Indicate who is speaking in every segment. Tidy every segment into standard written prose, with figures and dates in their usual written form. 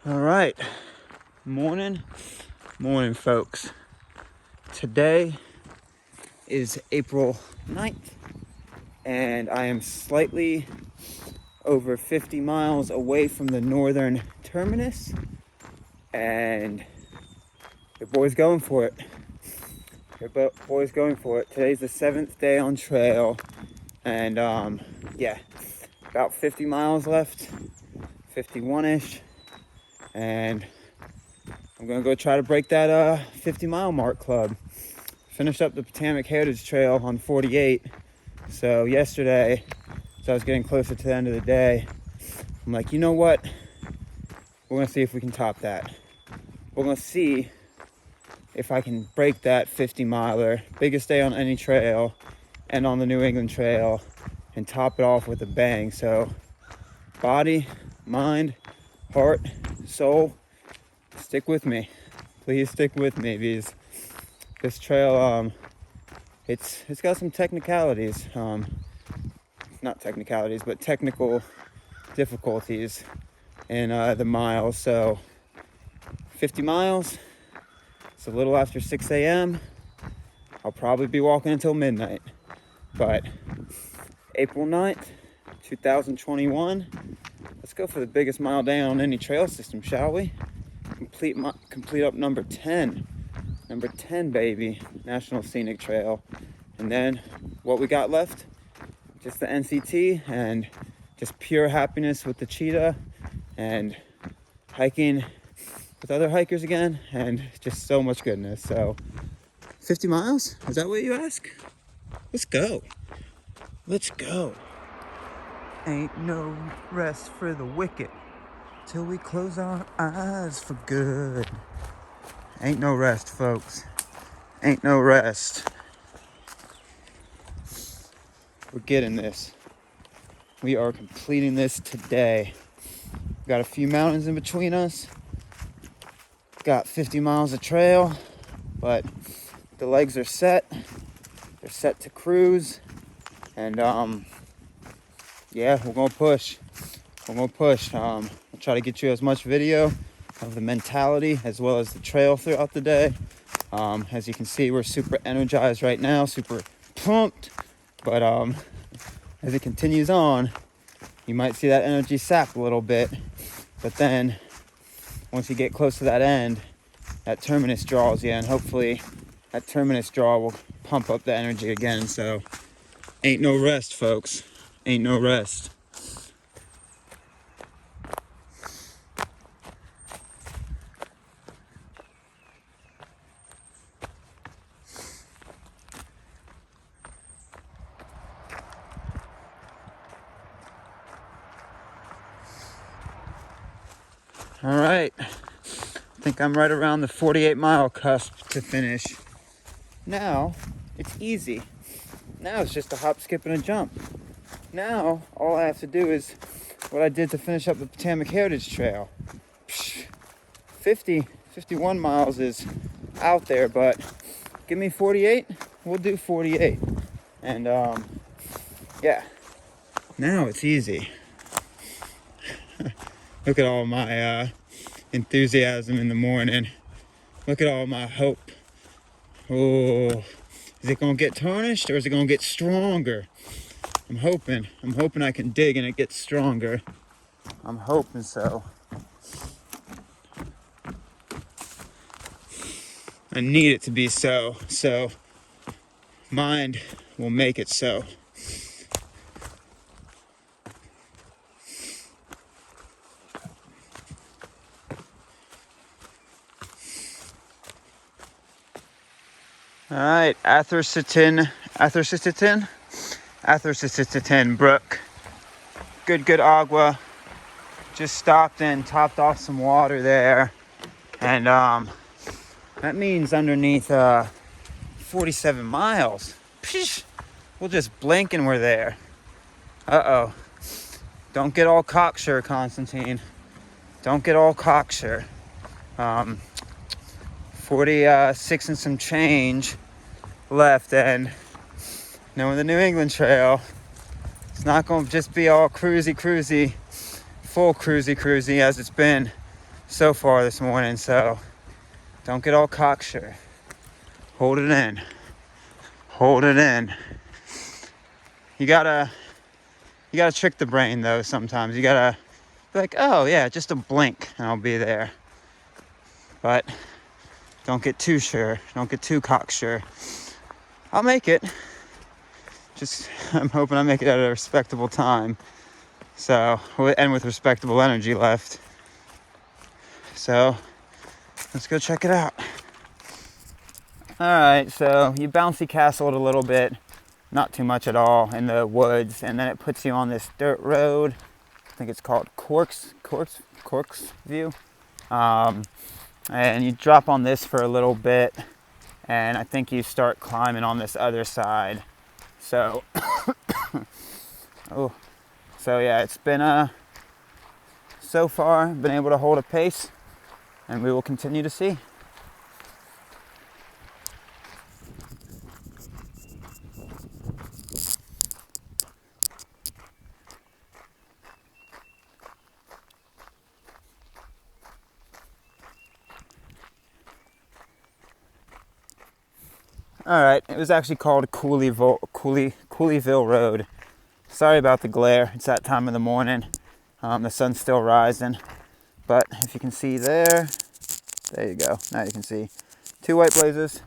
Speaker 1: All right, morning, folks. Today is April 9th, and I am slightly over 50 miles away from the northern terminus, and the boy's going for it. Today's the 7th day on trail, and about 50 miles left, 51-ish. And I'm gonna go try to break that 50-mile mark club. Finished up the Potomac Heritage Trail on 48. So yesterday, as I was getting closer to the end of the day, I'm like, you know what? We're gonna see if we can top that. We're gonna see if I can break that 50-miler, biggest day on any trail, and on the New England Trail, and top it off with a bang. So body, mind, heart, soul, stick with me. Please stick with me, because this trail, it's got some technicalities. Not technicalities, but technical difficulties in the miles. So 50 miles, it's a little after 6 a.m. I'll probably be walking until midnight. But April 9th, 2021, let's go for the biggest mile day on any trail system, shall we? Complete up number 10, baby, National Scenic Trail. And then what we got left, just the NCT and just pure happiness with the cheetah and hiking with other hikers again, and just so much goodness. So 50 miles, is that what you ask? Let's go. Ain't no rest for the wicked till we close our eyes for good. Ain't no rest, folks. Ain't no rest. We're getting this. We are completing this today. Got a few mountains in between us. Got 50 miles of trail, but the legs are set. They're set to cruise. And we're gonna push. I'll try to get you as much video of the mentality as well as the trail throughout the day. As you can see, we're super energized right now, super pumped. But as it continues on, you might see that energy sap a little bit. But then once you get close to that end, that terminus draws you, and hopefully that terminus draw will pump up the energy again. So ain't no rest, folks. Ain't no rest. All right, I think I'm right around the 48-mile cusp to finish. Now, it's easy. Now it's just a hop, skip, and a jump. Now, all I have to do is what I did to finish up the Potomac Heritage Trail. 51 miles is out there, but give me 48, we'll do 48. And now it's easy. Look at all my enthusiasm in the morning. Look at all my hope. Oh, is it gonna get tarnished or is it gonna get stronger? I'm hoping I can dig and it gets stronger. I'm hoping so. I need it to be so mind will make it so. All right, Athersiton Brook. Good agua. Just stopped and topped off some water there. And that means underneath 47 miles. Psh, we'll just blink and we're there. Uh-oh. Don't get all cocksure, Constantine. Don't get all cocksure. 46 and some change left, and knowing the New England Trail, it's not going to just be all cruisy, full cruisy as it's been so far this morning, so don't get all cocksure. Hold it in. Hold it in. You gotta trick the brain though sometimes. You gotta be like, oh yeah, just a blink and I'll be there. But don't get too sure. Don't get too cocksure. I'll make it. Just, I'm hoping I make it at a respectable time. So, and with respectable energy left. So, let's go check it out. Alright, so you bouncy castled a little bit. Not too much at all in the woods. And then it puts you on this dirt road. I think it's called Corks View. And you drop on this for a little bit. And I think you start climbing on this other side. So, so yeah, it's been, so far, been able to hold a pace, and we will continue to see. All right, it was actually called Cooleyville Road. Sorry about the glare. It's that time of the morning. The sun's still rising. But if you can see there you go. Now you can see 2 white blazes.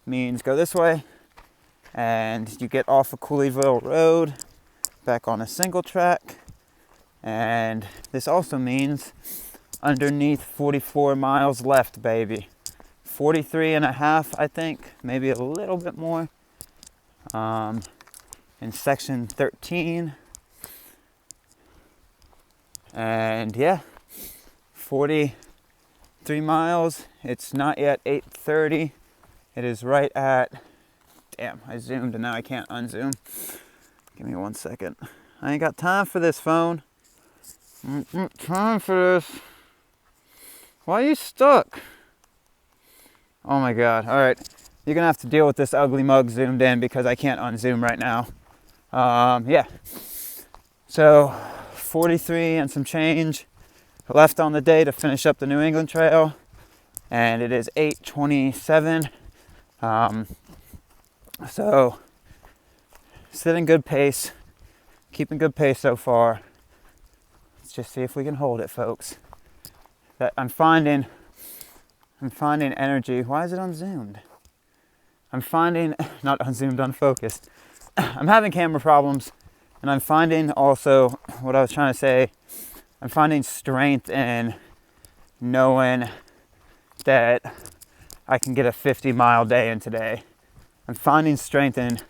Speaker 1: Means go this way. And you get off of Cooleyville Road, back on a single track. And this also means underneath 44 miles left, baby. 43 and a half, I think, maybe a little bit more. In section 13. And yeah, 43 miles. It's not yet 8:30. It is right at, damn, I zoomed and now I can't unzoom. Give me 1 second. I ain't got time for this, phone. Time for this. Why are you stuck? Oh my God. All right. You're going to have to deal with this ugly mug zoomed in because I can't unzoom right now. Yeah. So 43 and some change left on the day to finish up the New England Trail. And it is 8:27. So sitting good pace, keeping good pace so far. Let's just see if we can hold it, folks. That I'm finding energy. Why is it unzoomed? I'm finding, not unzoomed, unfocused. I'm having camera problems, and I'm finding also, what I was trying to say, I'm finding strength in knowing that I can get a 50-mile day in today. I'm finding strength in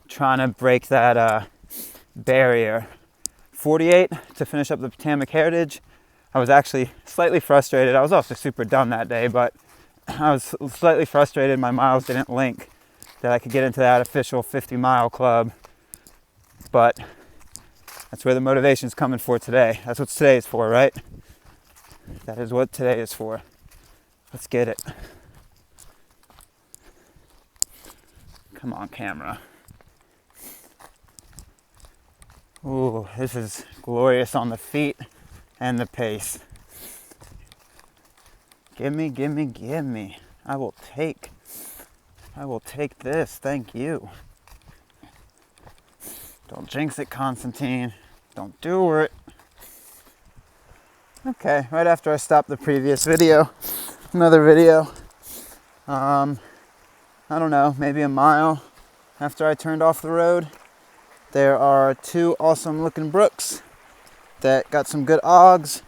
Speaker 1: trying to break that barrier. 48 to finish up the Potomac Heritage. I was actually slightly frustrated. I was also super done that day, but I was slightly frustrated my miles didn't link, that I could get into that official 50-mile club. But that's where the motivation's coming for today. That's what today is for, right? That is what today is for. Let's get it. Come on, camera. Ooh, this is glorious on the feet and the pace. Gimme, gimme, gimme. I will take this, thank you. Don't jinx it, Constantine. Don't do it. Okay, right after I stopped the previous video, another video. I don't know, maybe a mile after I turned off the road. There are 2 awesome looking brooks that got some good ogs.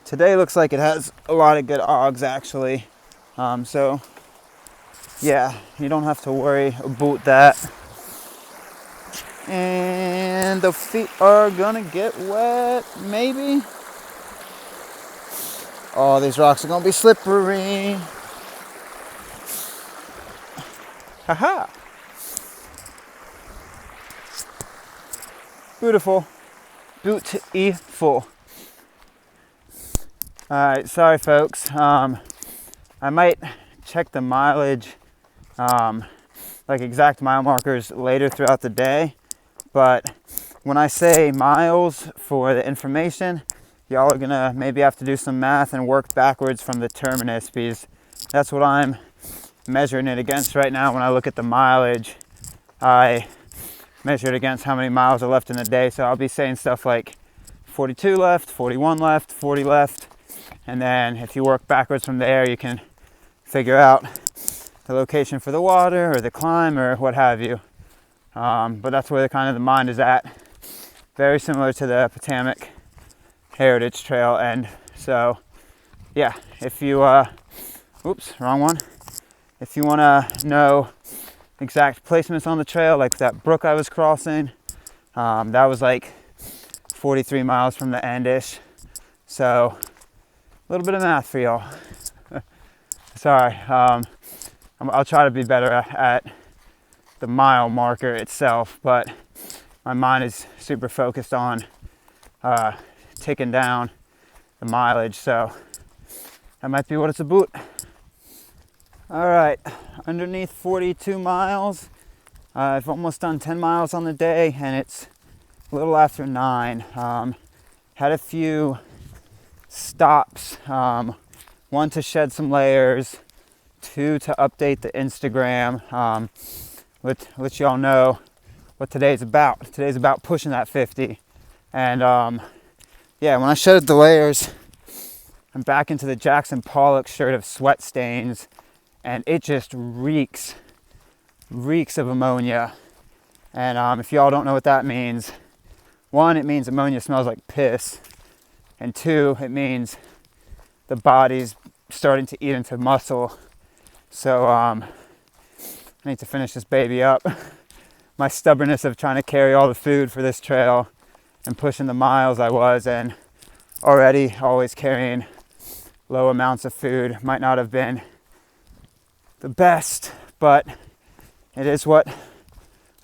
Speaker 1: Today looks like it has a lot of good ogs actually. So yeah, you don't have to worry about that. And the feet are gonna get wet, maybe. Oh, these rocks are gonna be slippery. Haha. Beautiful. Beautiful. Alright, sorry folks. I might check the mileage, like exact mile markers later throughout the day. But when I say miles for the information, y'all are gonna maybe have to do some math and work backwards from the terminus, because that's what I'm measuring it against right now. When I look at the mileage, I measure it against how many miles are left in the day. So I'll be saying stuff like 42 left, 41 left, 40 left. And then if you work backwards from there, you can figure out the location for the water or the climb or what have you. But that's where the mind is at. Very similar to the Potomac Heritage Trail. And so, yeah, if you, oops, wrong one. If you want to know exact placements on the trail, like that brook I was crossing, that was like 43 miles from the end-ish. So, a little bit of math for y'all. Sorry. I'll try to be better at the mile marker itself, but my mind is super focused on ticking down the mileage, so that might be what it's about. All right, underneath 42 miles. I've almost done 10 miles on the day, and it's a little after 9. Had a few stops, one to shed some layers, 2 to update the Instagram, let y'all know what today's about. Today's about pushing that 50. And yeah, when I shedded the layers, I'm back into the Jackson Pollock shirt of sweat stains, and it just reeks of ammonia. And if y'all don't know what that means, 1, it means ammonia smells like piss, and 2, it means the body's starting to eat into muscle. So I need to finish this baby up. My stubbornness of trying to carry all the food for this trail and pushing the miles I was, and already always carrying low amounts of food, might not have been the best, but it is what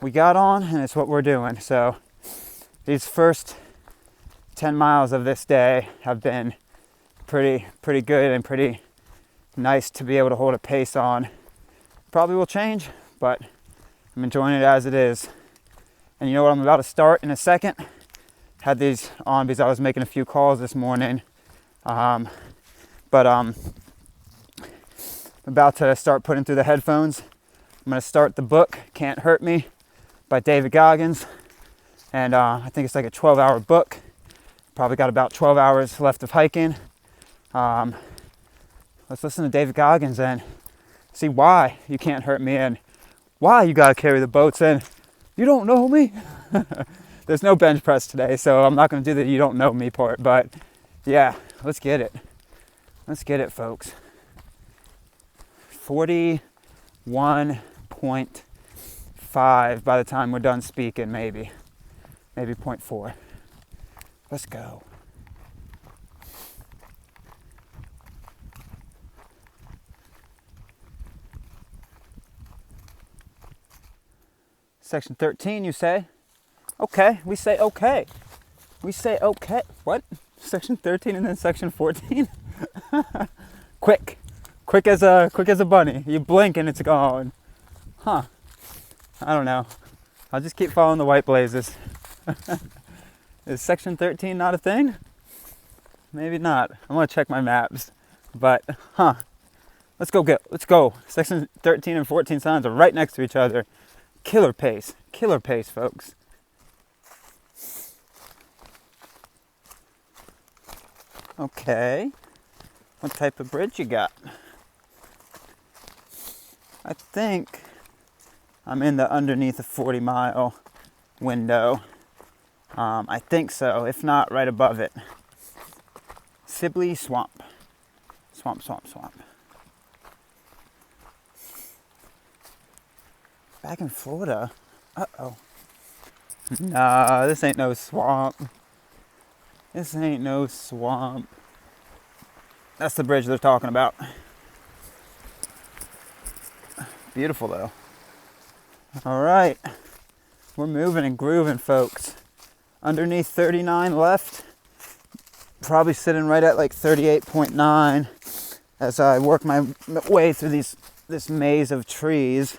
Speaker 1: we got on, and it's what we're doing. So these first 10 miles of this day have been pretty good and pretty nice to be able to hold a pace on. Probably will change, but I'm enjoying it as it is. And you know what I'm about to start in a second? Had these on because I was making a few calls this morning. But I'm about to start putting through the headphones. I'm going to start the book, Can't Hurt Me, by David Goggins. And I think it's like a 12-hour book. Probably got about 12 hours left of hiking. Let's listen to David Goggins and see why you can't hurt me and why you gotta carry the boats and you don't know me. There's no bench press today, so I'm not gonna do the you don't know me part, but yeah, let's get it. Let's get it, folks. 41.5 by the time we're done speaking, maybe 0.4. Let's go. Section 13, you say? Okay, we say okay. We say okay. What? Section 13 and then section 14? Quick as a bunny. You blink and it's gone. Huh. I don't know. I'll just keep following the white blazes. Is section 13 not a thing? Maybe not. I'm gonna check my maps. But, let's go. Section 13 and 14 signs are right next to each other. Killer pace, folks. Okay, what type of bridge you got? I think I'm in the underneath a 40-mile window. I think so, if not right above it. Sibley Swamp. Swamp. Back in Florida? Uh-oh. Nah, this ain't no swamp. That's the bridge they're talking about. Beautiful, though. All right. We're moving and grooving, folks. Underneath 39 left. Probably sitting right at like 38.9 as I work my way through this maze of trees.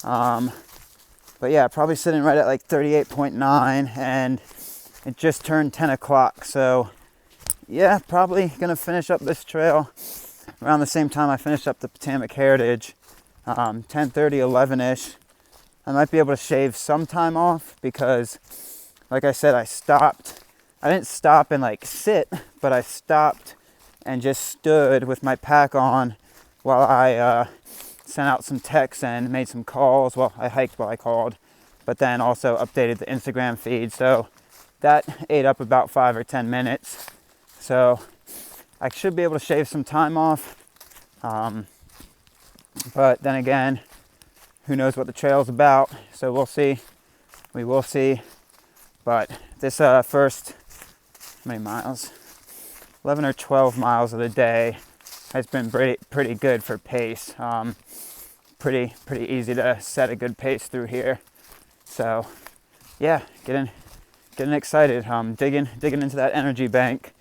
Speaker 1: But yeah, probably sitting right at like 38.9, and it just turned 10 o'clock, so yeah, probably gonna finish up this trail around the same time I finish up the Potomac Heritage, 10:30, 11-ish. I might be able to shave some time off because, like I said, I didn't stop and like sit, but I stopped and just stood with my pack on while I sent out some texts and made some calls. Well, I hiked while I called, but then also updated the Instagram feed. So that ate up about 5 or 10 minutes. So I should be able to shave some time off. But then again, who knows what the trail's about. So we'll see. We will see. But this first, how many miles? 11 or 12 miles of the day has been pretty good for pace. Pretty easy to set a good pace through here. So yeah, getting excited. Digging into that energy bank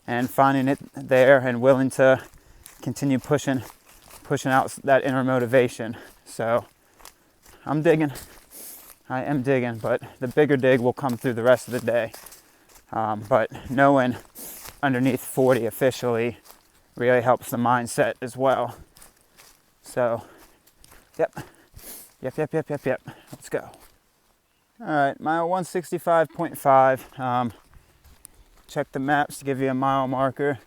Speaker 1: and finding it there and willing to continue pushing out that inner motivation. So I'm digging. I am digging, but the bigger dig will come through the rest of the day. But knowing underneath 40 officially really helps the mindset as well. So, yep. Let's go. All right, mile 165.5. Check the maps to give you a mile marker.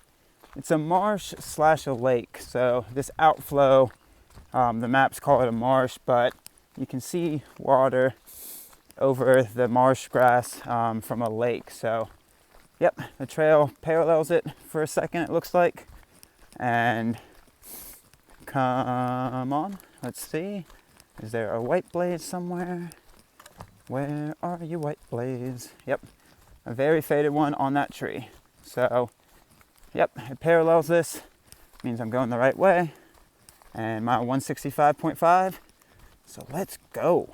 Speaker 1: It's a marsh / a lake. So this outflow, the maps call it a marsh, but you can see water over the marsh grass from a lake. So, yep, the trail parallels it for a second, it looks like. And come on, let's see. Is there a white blaze somewhere? Where are you, white blaze? Yep, a very faded one on that tree. So, yep, it parallels this. Means I'm going the right way. And mile 165.5. So let's go.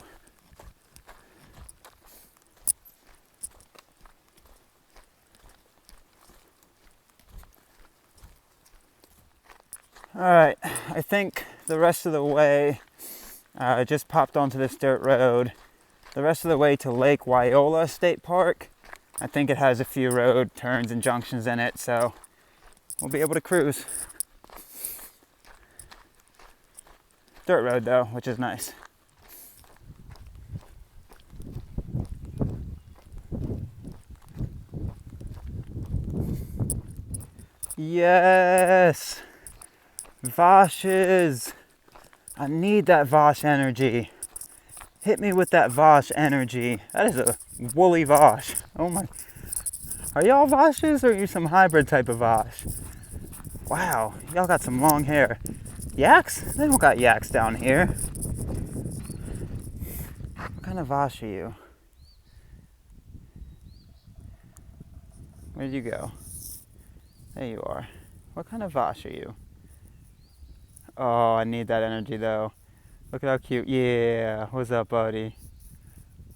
Speaker 1: All right, I think the rest of the way, I just popped onto this dirt road. The rest of the way to Lake Wyola State Park, I think it has a few road turns and junctions in it, so we'll be able to cruise. Dirt road though, which is nice. Yes! Voshes! I need that Vosh energy. Hit me with that Vosh energy. That is a woolly Vosh. Oh my. Are y'all Voshes or are you some hybrid type of Vosh? Wow, y'all got some long hair. Yaks? They don't got yaks down here. What kind of Vosh are you? Where'd you go? There you are. What kind of Vosh are you? Oh, I need that energy though. Look at how cute. Yeah, what's up, buddy?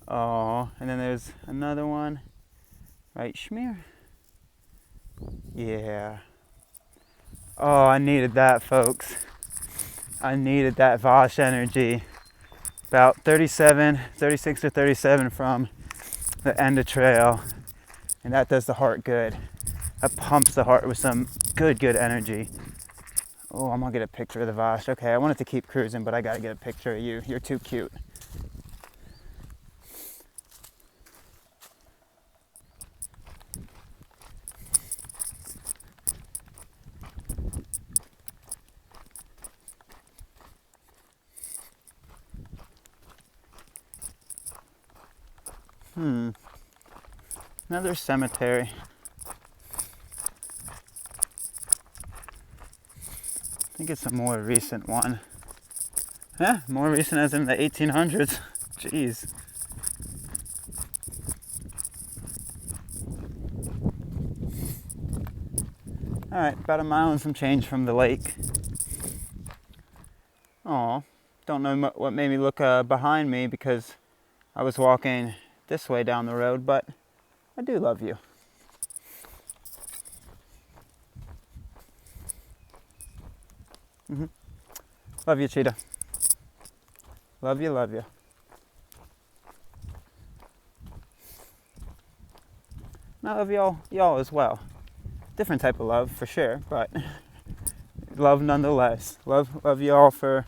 Speaker 1: Oh, and then there's another one. Right, Schmear? Yeah. Oh, I needed that, folks. I needed that Vosh energy. About 36 or 37 from the end of trail. And that does the heart good. That pumps the heart with some good energy. Oh, I'm gonna get a picture of the Vosh. Okay, I wanted to keep cruising, but I gotta get a picture of you. You're too cute. Another cemetery. I think it's a more recent one. Yeah, more recent as in the 1800s. Jeez. Alright, about a mile and some change from the lake. Aw, don't know what made me look behind me because I was walking this way down the road, but I do love you. Love you, Cheetah. Love you, love you. And I love y'all as well. Different type of love for sure, but love nonetheless. Love you all for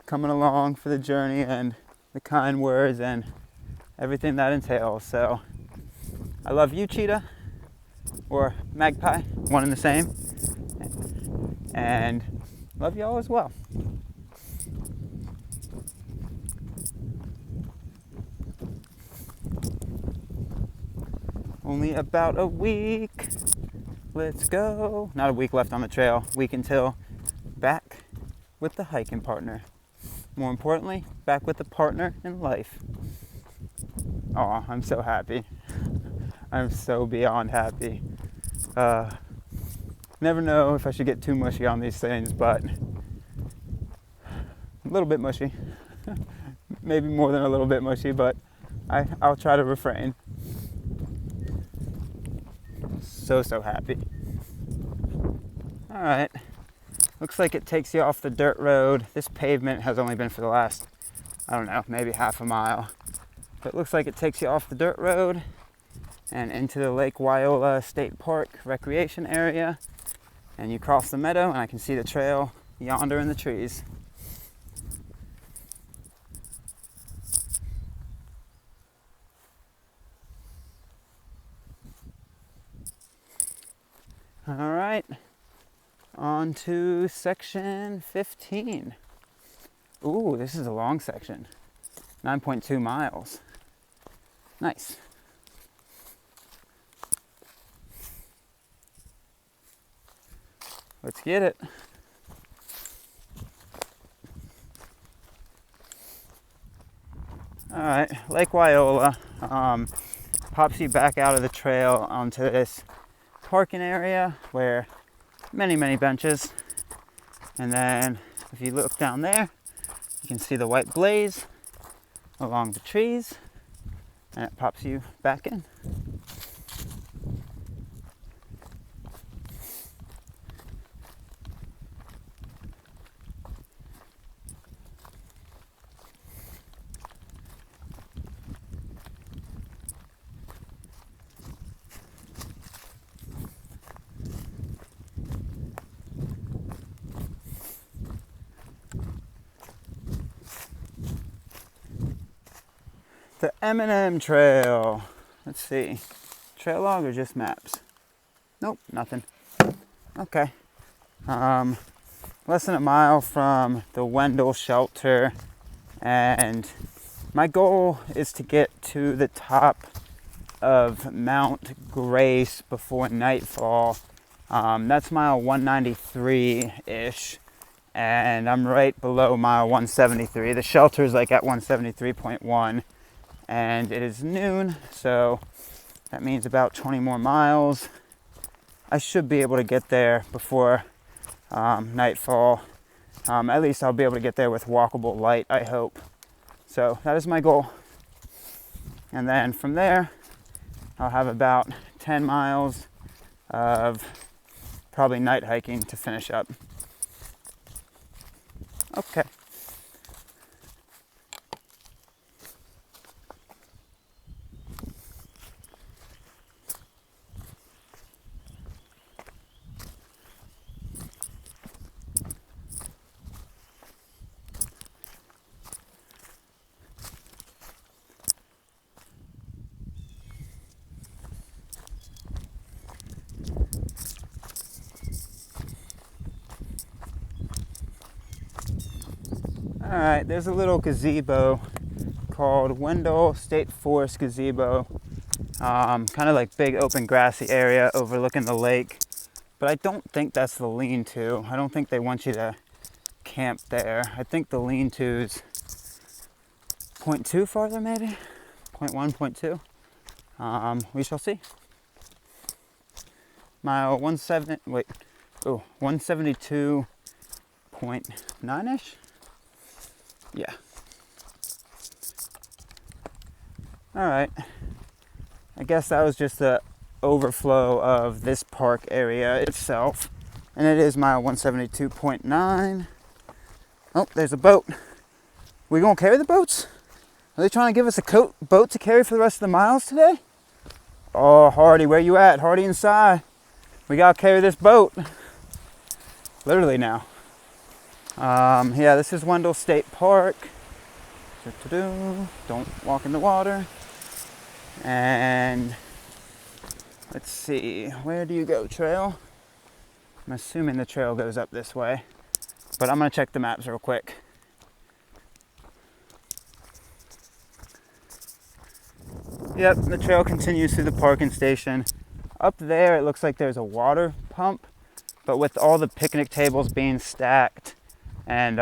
Speaker 1: coming along for the journey and the kind words and everything that entails. So I love you, cheetah, or magpie, one and the same, and love y'all as well. Only about a week. Let's go. Not a week left on the trail. Week until back with the hiking partner. More importantly, back with the partner in life. Oh, I'm so happy. I'm so beyond happy. Never know if I should get too mushy on these things, but a little bit mushy. Maybe more than a little bit mushy, but I'll try to refrain. So happy. All right. Looks like it takes you off the dirt road. This pavement has only been for the last, I don't know, maybe half a mile. But it looks like it takes you off the dirt road and into the Lake Wyola State Park recreation area. And you cross the meadow and I can see the trail yonder in the trees. All right. On to section 15. Ooh, this is a long section. 9.2 miles. Nice. Let's get it. All right, Lake Wyola pops you back out of the trail onto this parking area where many benches, and then if you look down there you can see the white blaze along the trees and it pops you back in. The M&M Trail. Let's see. Trail log or just maps? Nope, nothing. Okay. Less than a mile from the Wendell shelter, and my goal is to get to the top of Mount Grace before nightfall. That's mile 193-ish, and I'm right below mile 173. The shelter is like at 173.1. And it is noon, so that means about 20 more miles. I should be able to get there before nightfall. At least I'll be able to get there with walkable light, I hope. So that is my goal. And then from there, I'll have about 10 miles of probably night hiking to finish up. Okay. All right, there's a little gazebo called Wendell State Forest Gazebo. Kind of like big open grassy area overlooking the lake. But I don't think that's the lean-to. I don't think they want you to camp there. I think the lean-to's 0.2 farther maybe? 0.1, 0.2. We shall see. Mile 172.9-ish? Yeah. All right. I guess that was just the overflow of this park area itself. And it is mile 172.9. Oh, there's a boat. We gonna carry the boats? Are they trying to give us a boat to carry for the rest of the miles today? Oh, Hardy, where you at? Hardy and Si. we gotta carry this boat. Literally now. Yeah, this is Wendell State Park. Don't walk in the water. And let's see, where do you go, trail? I'm assuming the trail goes up this way, but I'm gonna check the maps real quick. Yep, the trail continues through the parking station. Up there, it looks like there's a water pump, but with all the picnic tables being stacked and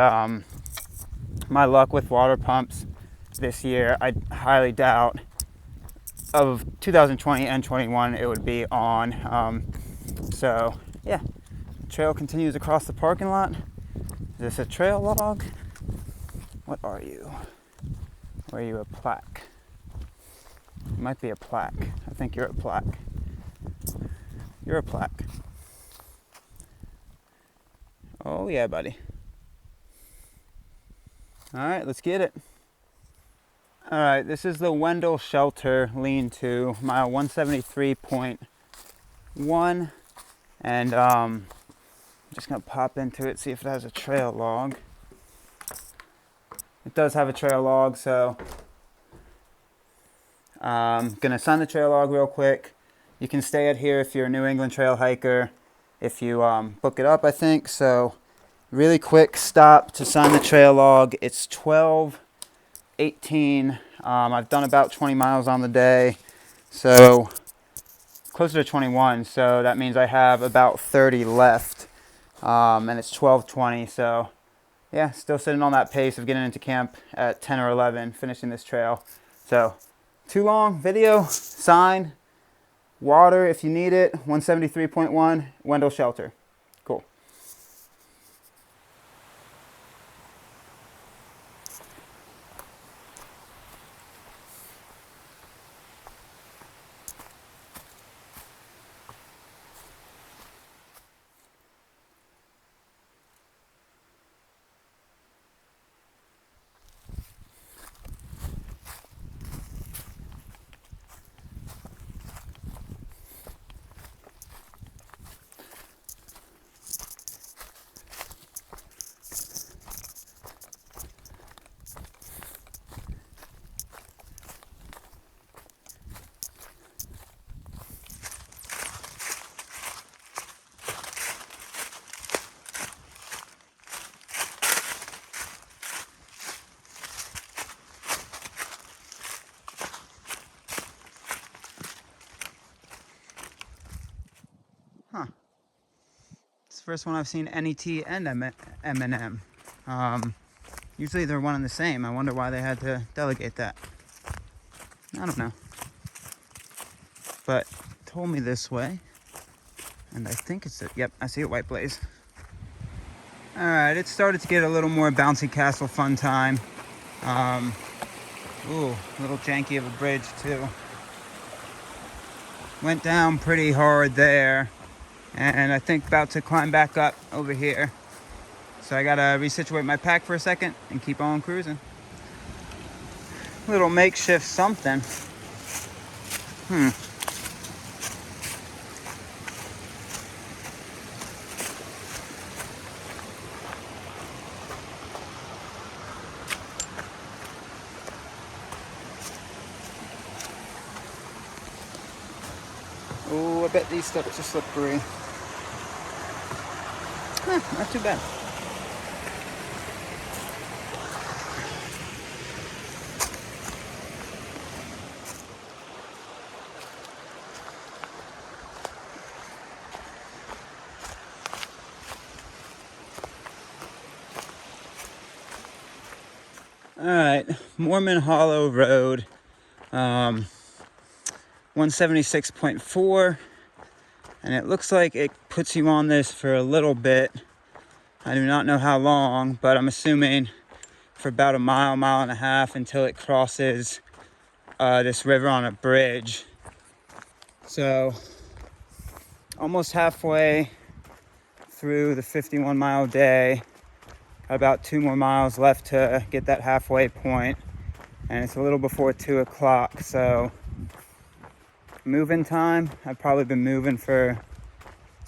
Speaker 1: my luck with water pumps this year, I highly doubt of 2020 and 21 it would be on. So yeah, trail continues across the parking lot. Is this a trail log? What are you? Or are you a plaque? You might be a plaque. I think you're a plaque. You're a plaque. Oh yeah, buddy. All right, let's get it. All right, this is the Wendell Shelter lean-to, mile 173.1, and I'm just gonna pop into it, see if it has a trail log. It does have a trail log, so I'm gonna sign the trail log real quick. You can stay at here if you're a New England trail hiker, if you book it up, I think. So really quick stop to sign the trail log. It's 12:18. I've done about 20 miles on the day, so closer to 21. So that means I have about 30 left, and it's 12:20. So yeah, still sitting on that pace of getting into camp at 10 or 11, finishing this trail. So too long video, sign, water if you need it, 173.1, Wendell Shelter. Cool. Huh. It's the first one I've seen NET and M&M. Usually they're one and the same. I wonder why they had to delegate that. I don't know. But told me this way. And I think it's it. Yep, I see a white blaze. Alright, it started to get a little more bouncy castle fun time. Ooh, a little janky of a bridge too. Went down pretty hard there. And I think about to climb back up over here. So I gotta resituate my pack for a second and keep on cruising. Little makeshift something. Oh, I bet these steps are slippery. Not too bad. All right, Mormon Hollow Road, 176.4, and it looks like it puts you on this for a little bit. I do not know how long, but I'm assuming for about a mile, mile and a half until it crosses this river on a bridge. So almost halfway through the 51-mile day. Got about 2 more miles left to get that halfway point, and it's a little before 2 o'clock. So moving time, I've probably been moving for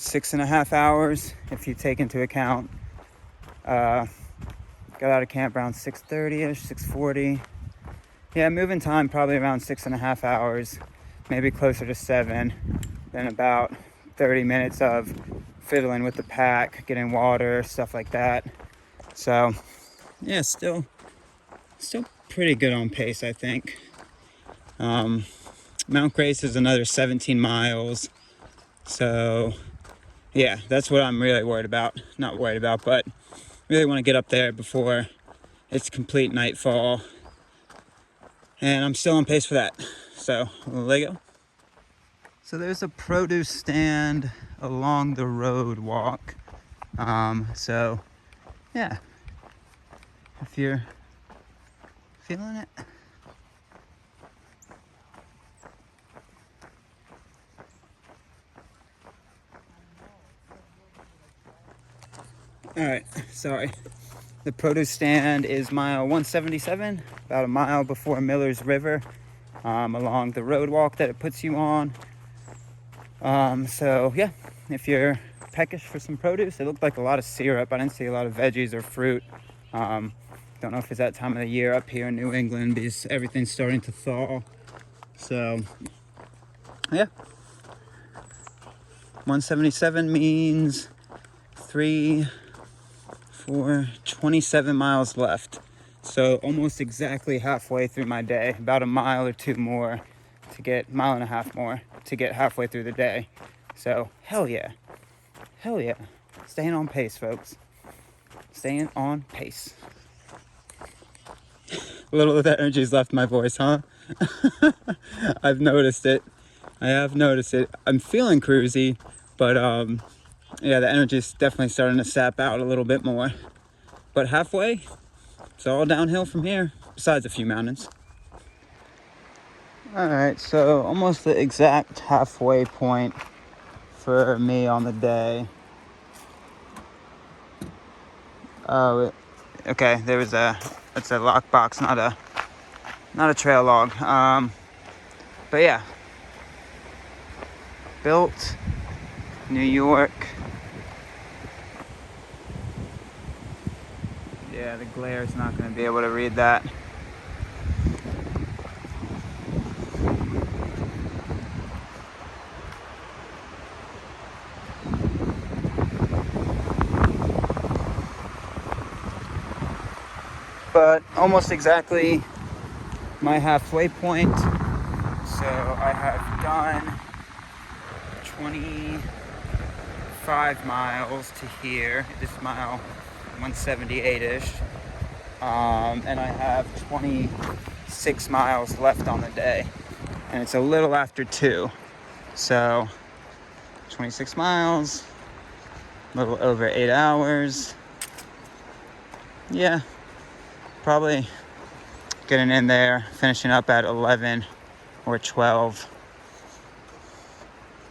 Speaker 1: 6.5 hours if you take into account. Got out of camp around 6:30ish, 6:40. Yeah, moving time probably around 6.5 hours, maybe closer to 7. Then about 30 minutes of fiddling with the pack, getting water, stuff like that. So yeah, still pretty good on pace, I think. Mount Grace is another 17 miles. So yeah, that's what I'm really worried about. Not worried about, but really want to get up there before it's complete nightfall. And I'm still on pace for that. So there you go. So there's a produce stand along the road walk. So yeah, if you're feeling it. All right, sorry. The produce stand is mile 177, about a mile before Miller's River, along the road walk that it puts you on. So yeah, if you're peckish for some produce, it looked like a lot of syrup. I didn't see a lot of veggies or fruit. Don't know if it's that time of the year up here in New England because everything's starting to thaw. So yeah, 177 means 27 miles left. So almost exactly halfway through my day, about a mile or two more to get, mile and a half more to get halfway through the day. So hell yeah, staying on pace, folks, staying on pace. A little of that energy's left my voice, huh? I've noticed it. I have noticed it. I'm feeling cruisy, but yeah, the energy's definitely starting to sap out a little bit more. But halfway, it's all downhill from here, besides a few mountains. All right, so almost the exact halfway point for me on the day. Oh, okay, it's a lockbox, not a trail log. But yeah, built, New York. Yeah, the glare is not going to be able to read that. But almost exactly my halfway point. So I have done 25 miles to here. This is mile 178-ish. And I have 26 miles left on the day. And it's a little after 2. So 26 miles, a little over 8 hours. Yeah, probably getting in there, finishing up at 11 or 12.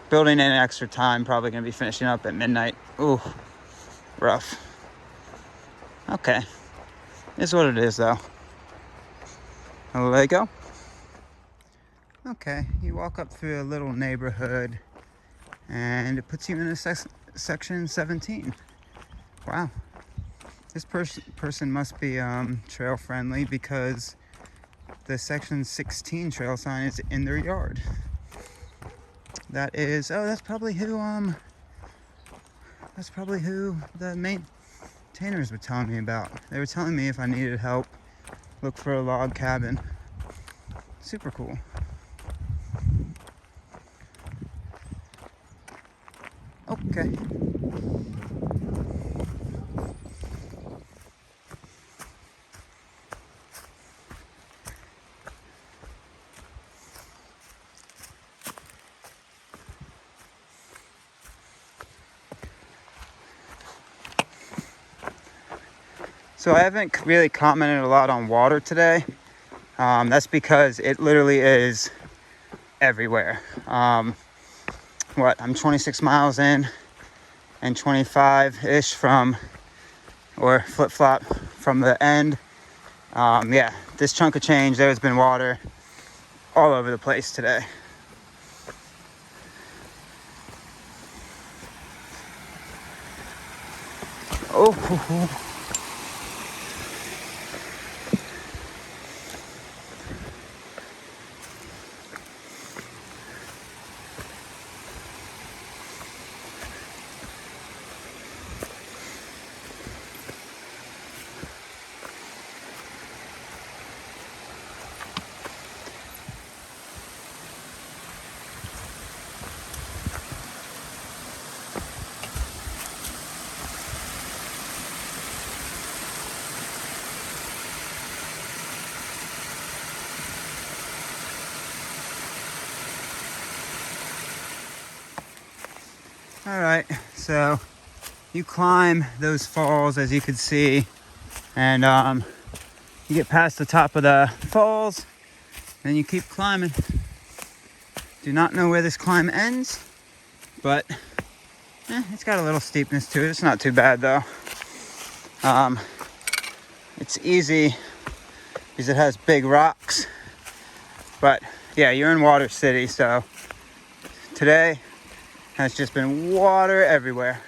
Speaker 1: Building in extra time, probably going to be finishing up at midnight. Ooh, rough. Okay, it's what it is though. There you go. Okay, you walk up through a little neighborhood and it puts you in a section 17. Wow. This person must be trail friendly because the section 16 trail sign is in their yard. That is, that's probably who the maintainers were telling me about. They were telling me if I needed help, look for a log cabin. Super cool. Okay. So I haven't really commented a lot on water today. That's because it literally is everywhere. I'm 26 miles in and 25-ish from, or flip-flop from the end. Yeah, this chunk of change, there's been water all over the place today. Oh. All right, so you climb those falls, as you can see, and you get past the top of the falls, then you keep climbing. Do not know where this climb ends, but it's got a little steepness to it. It's not too bad though. It's easy because it has big rocks, but yeah, you're in Water City, so today has just been water everywhere.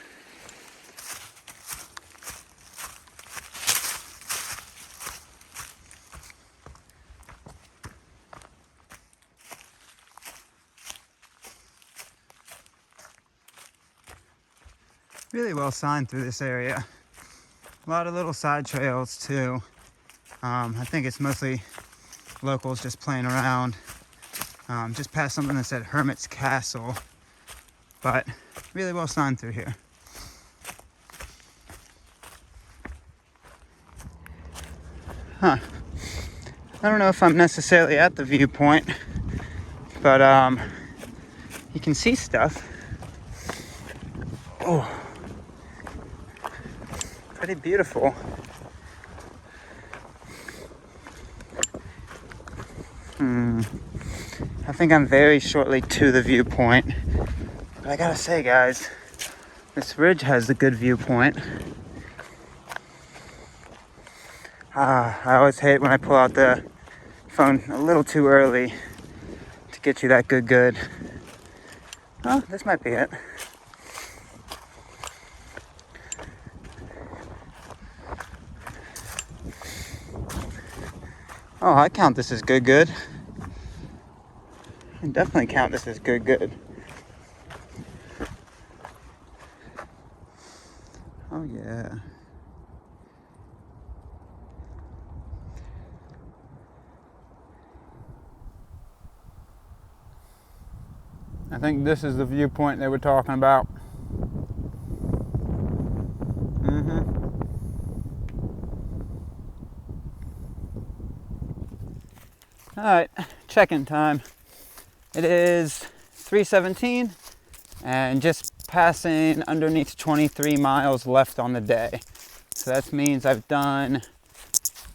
Speaker 1: Really well signed through this area. A lot of little side trails too. I think it's mostly locals just playing around. Just past something that said Hermit's Castle, but really well signed through here. I don't know if I'm necessarily at the viewpoint, but you can see stuff. Oh, pretty beautiful. I think I'm very shortly to the viewpoint, but I gotta say, guys, this ridge has a good viewpoint. I always hate when I pull out the phone a little too early to get you that good. Oh, this might be it. Oh, I count this as good. I definitely count this as good. Oh yeah. I think this is the viewpoint they were talking about. All right, check-in time. It is 3:17 and just passing underneath 23 miles left on the day. So that means I've done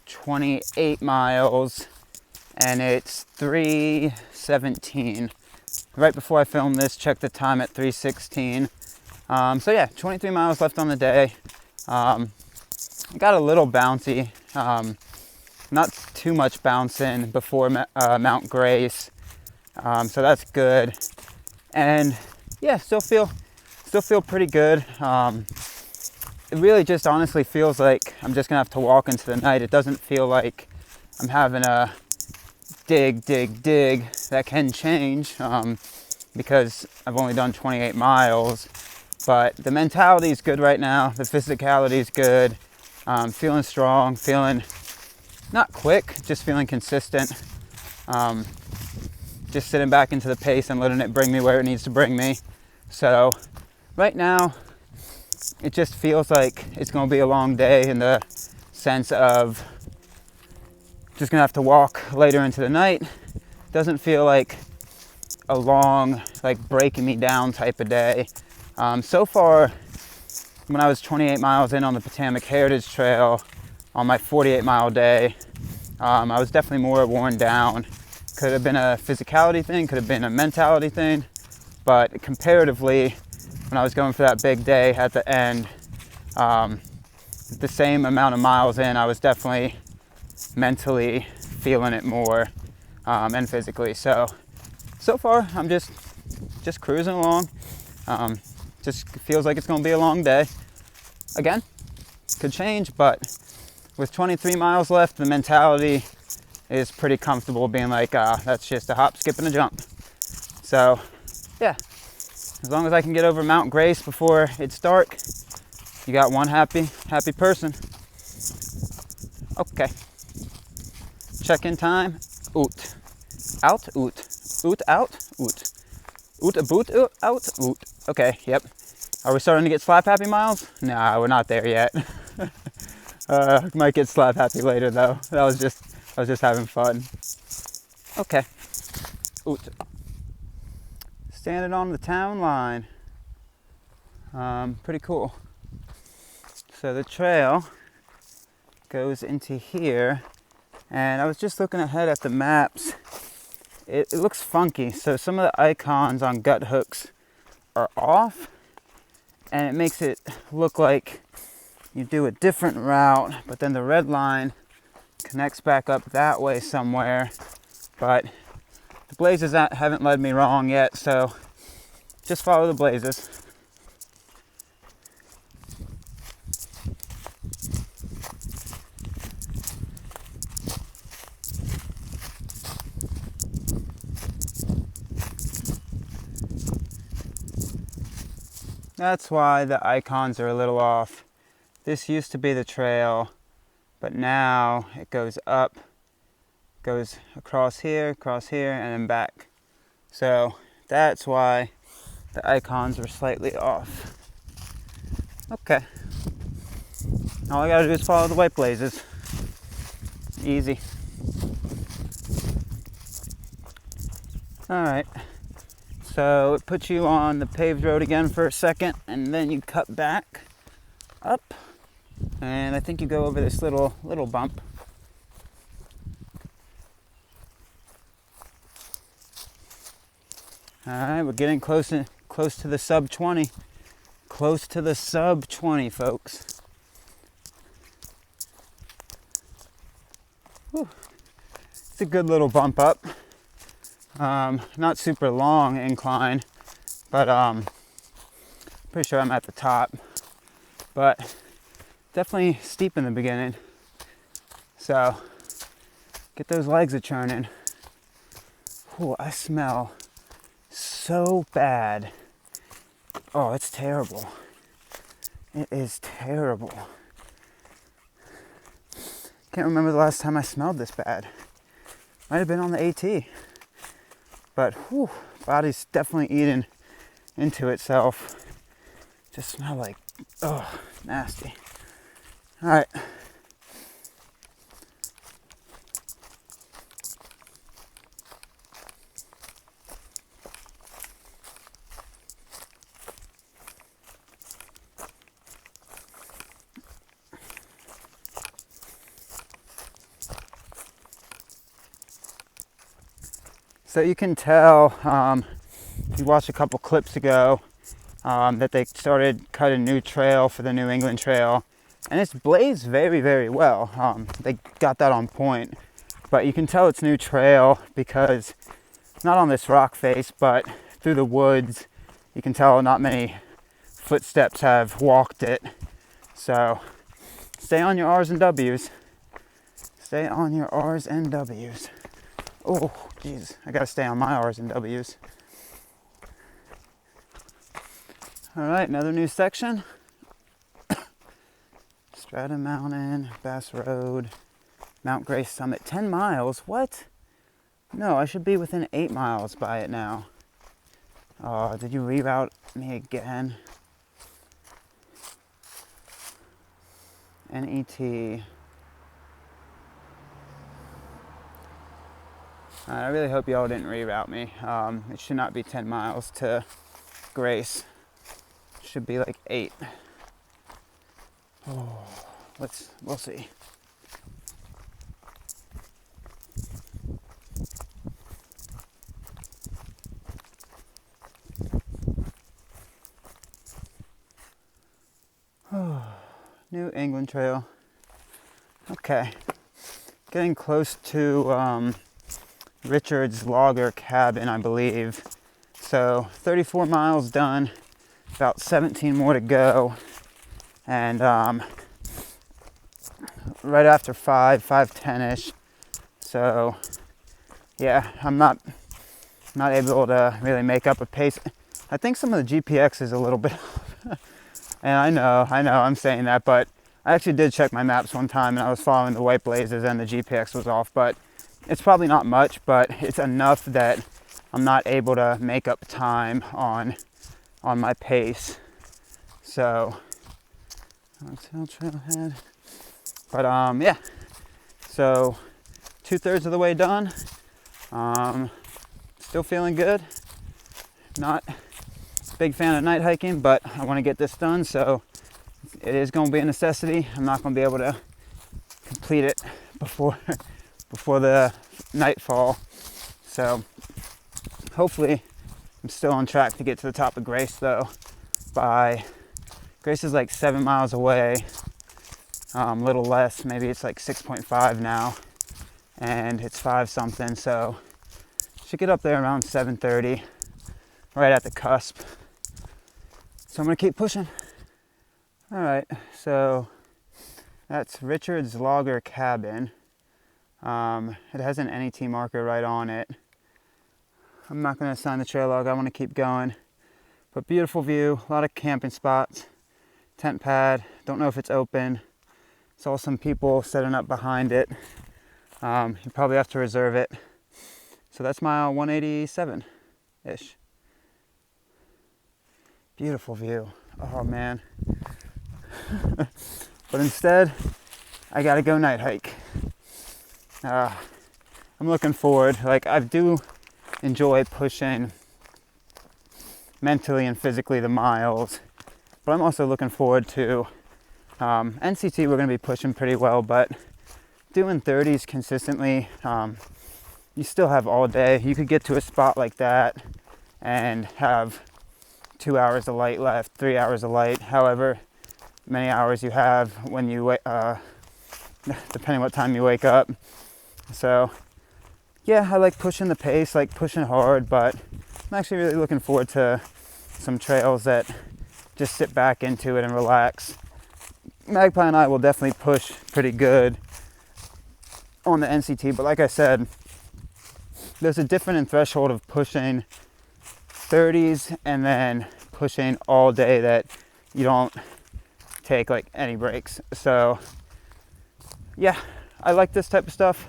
Speaker 1: 28 miles and it's 3:17. Right before I filmed this, checked the time at 3:16. So yeah, 23 miles left on the day. Got a little bouncy, not too much bouncing before Mount Grace. So that's good. And yeah, still feel pretty good. It really just honestly feels like I'm just gonna have to walk into the night. It doesn't feel like I'm having a dig. That can change because I've only done 28 miles. But the mentality is good right now. The physicality is good. Feeling strong, feeling not quick, just feeling consistent. Just sitting back into the pace and letting it bring me where it needs to bring me. So right now, it just feels like it's gonna be a long day in the sense of just gonna have to walk later into the night. Doesn't feel like a long, like breaking me down type of day. So far, when I was 28 miles in on the Potomac Heritage Trail on my 48 mile day, I was definitely more worn down. Could have been a physicality thing, could have been a mentality thing, but comparatively, when I was going for that big day at the end, the same amount of miles in, I was definitely mentally feeling it more and physically. So far, I'm just cruising along. Just feels like it's going to be a long day. Again, could change, but with 23 miles left, the mentality is pretty comfortable being like, that's just a hop, skip, and a jump. So, yeah, as long as I can get over Mount Grace before it's dark, you got one happy person. Okay. Check-in time. Oot. Out, oot. Oot, out, oot. Oot, a boot, out, oot. Okay, yep. Are we starting to get slap happy miles? Nah, we're not there yet. Might get slap happy later though. I was just having fun. Okay. Oot. Standing on the town line. Pretty cool. So the trail goes into here, and I was just looking ahead at the maps. It looks funky. So some of the icons on gut hooks are off, and it makes it look like you do a different route, but then the red line connects back up that way somewhere. But the blazes haven't led me wrong yet, so just follow the blazes. That's why the icons are a little off. This used to be the trail, but now it goes up, goes across here, and then back. So that's why the icons were slightly off. Okay. All I gotta do is follow the white blazes. Easy. All right. So it puts you on the paved road again for a second, and then you cut back up, and I think you go over this little bump. All right, we're getting close to the sub 20. Close to the sub 20, folks. Whew. It's a good little bump up. Not super long incline, but pretty sure I'm at the top. But definitely steep in the beginning. So get those legs a churning. Ooh, I smell so bad. Oh, it's terrible. It is terrible. Can't remember the last time I smelled this bad. Might have been on the AT. But whew, body's definitely eating into itself. Just smell like, oh, nasty. All right. So you can tell, if you watched a couple clips ago, that they started cutting new trail for the New England Trail, and it's blazed very, very well. They got that on point, but you can tell it's new trail because not on this rock face, but through the woods, you can tell not many footsteps have walked it. So stay on your R's and W's. Stay on your R's and W's. Oh, geez, I gotta stay on my R's and W's. All right, another new section. Strata Mountain, Bass Road, Mount Grace Summit, 10 miles, what? No, I should be within 8 miles by it now. Oh, did you reroute me again? NET. I really hope y'all didn't reroute me. It should not be 10 miles to Grace. It should be like 8. Oh, we'll see. New England Trail. Okay. Getting close to Richard's logger cabin, I believe. So 34 miles done, about 17 more to go. And right after 5:10ish. So yeah, I'm not able to really make up a pace. I think some of the GPX is a little bit and I know I'm saying that, but I actually did check my maps one time and I was following the white blazes and the GPX was off, but it's probably not much, but it's enough that I'm not able to make up time on my pace. So Untitled Trailhead. But yeah. So 2/3 of the way done. Still feeling good. Not a big fan of night hiking, but I want to get this done, so it is going to be a necessity. I'm not going to be able to complete it before the nightfall. So hopefully I'm still on track to get to the top of Grace, though. Grace is like 7 miles away, a little less. Maybe it's like 6.5 now, and it's 5 something. So should get up there around 7:30, right at the cusp. So I'm gonna keep pushing. All right, so that's Richard's Logger Cabin. It has an NET marker right on it. I'm not gonna assign the trail log. I want to keep going. But beautiful view, a lot of camping spots, tent pad. Don't know if it's open. Saw some people setting up behind it. You probably have to reserve it. So that's mile 187-ish. Beautiful view. Oh man. But instead, I gotta go night hike. I'm looking forward. Like, I do enjoy pushing mentally and physically the miles, but I'm also looking forward to NCT. We're gonna be pushing pretty well, but doing 30s consistently, you still have all day. You could get to a spot like that and have 2 hours of light left, 3 hours of light, however many hours you have when you depending what time you wake up. So yeah, I like pushing the pace, like pushing hard, but I'm actually really looking forward to some trails that just sit back into it and relax. Magpie and I will definitely push pretty good on the NCT, but like I said, there's a different threshold of pushing 30s and then pushing all day that you don't take like any breaks. So yeah, I like this type of stuff.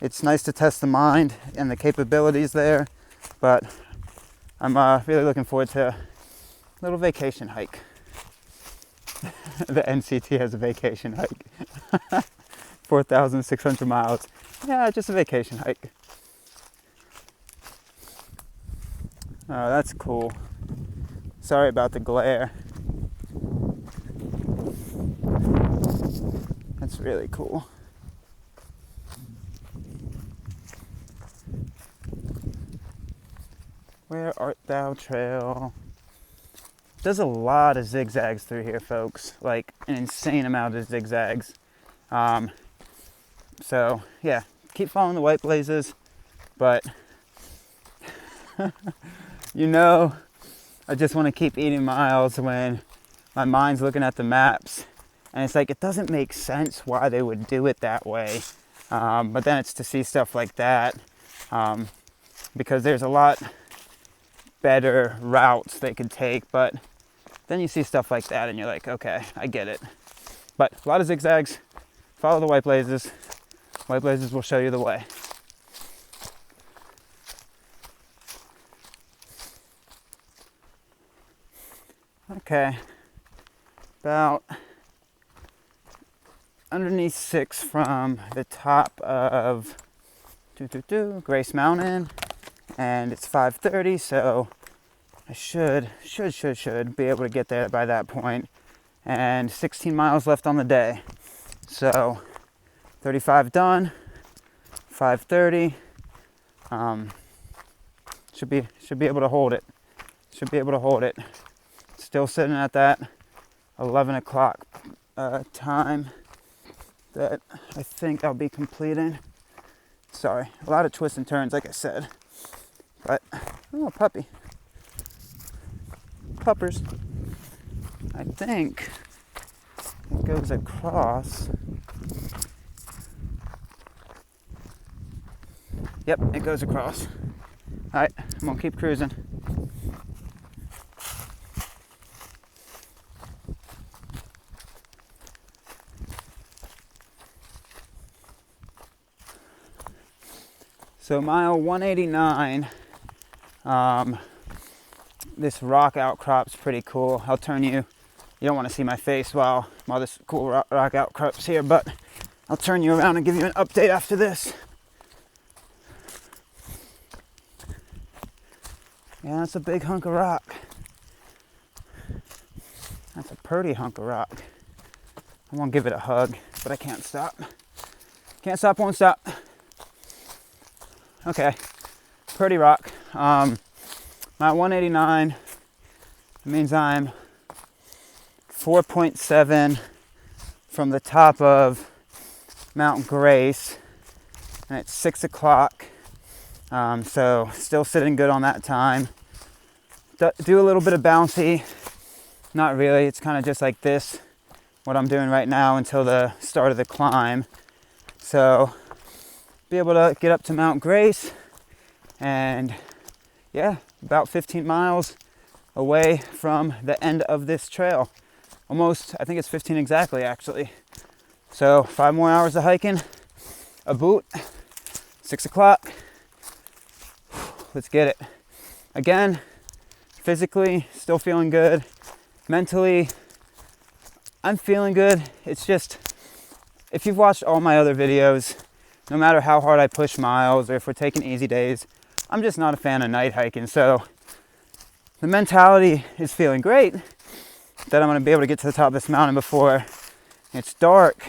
Speaker 1: It's nice to test the mind and the capabilities there, but I'm really looking forward to a little vacation hike. The NCT has a vacation hike. 4,600 miles. Yeah, just a vacation hike. Oh, that's cool. Sorry about the glare. That's really cool. Where art thou, trail? There's a lot of zigzags through here, folks. Like an insane amount of zigzags. So yeah, keep following the white blazes, but you know, I just want to keep eating miles when my mind's looking at the maps, and it's like, it doesn't make sense why they would do it that way. But then it's to see stuff like that, because there's a lot better routes they could take, but then you see stuff like that and you're like, okay, I get it. But a lot of zigzags. Follow the white blazes. White blazes will show you the way. Okay, about underneath 6 from the top of Grace Mountain, and it's 5:30, so I should be able to get there by that point. And 16 miles left on the day, so 35 done, 5:30. Should be able to hold it. Still sitting at that 11 o'clock time that I think I'll be completing. Sorry, a lot of twists and turns, like I said. But, oh, puppy. Puppers. I think It goes across. Yep, it goes across. All right, I'm gonna keep cruising. So mile 189, this rock outcrop's pretty cool. I'll turn you don't want to see my face while this cool rock outcrop's here, but I'll turn you around and give you an update after this. Yeah, that's a big hunk of rock. That's a pretty hunk of rock. I want to give it a hug, but I can't stop. Can't stop, won't stop. Okay, pretty rock. Mile 189, it means I'm 4.7 from the top of Mount Grace, and it's 6 o'clock. So still sitting good on that time. Do a little bit of bouncy. Not really, it's kind of just like this, what I'm doing right now until the start of the climb. So be able to get up to Mount Grace, and yeah, about 15 miles away from the end of this trail. Almost, I think it's 15 exactly actually. So 5 more hours of hiking, a boot, 6 o'clock. Let's get it. Again, physically, still feeling good. Mentally, I'm feeling good. It's just, if you've watched all my other videos, no matter how hard I push miles or if we're taking easy days, I'm just not a fan of night hiking. So the mentality is feeling great that I'm gonna be able to get to the top of this mountain before it's dark.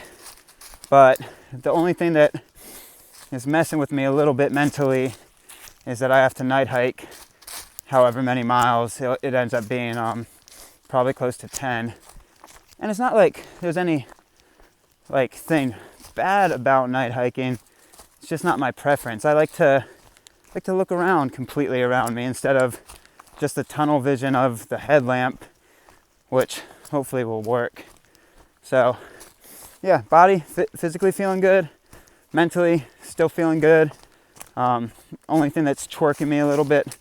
Speaker 1: But the only thing that is messing with me a little bit mentally is that I have to night hike however many miles. It ends up being probably close to 10. And it's not like there's any thing bad about night hiking. It's just not my preference. I like to look around completely around me instead of just the tunnel vision of the headlamp, which hopefully will work. So yeah, body physically feeling good, mentally still feeling good. Only thing that's tweaking me a little bit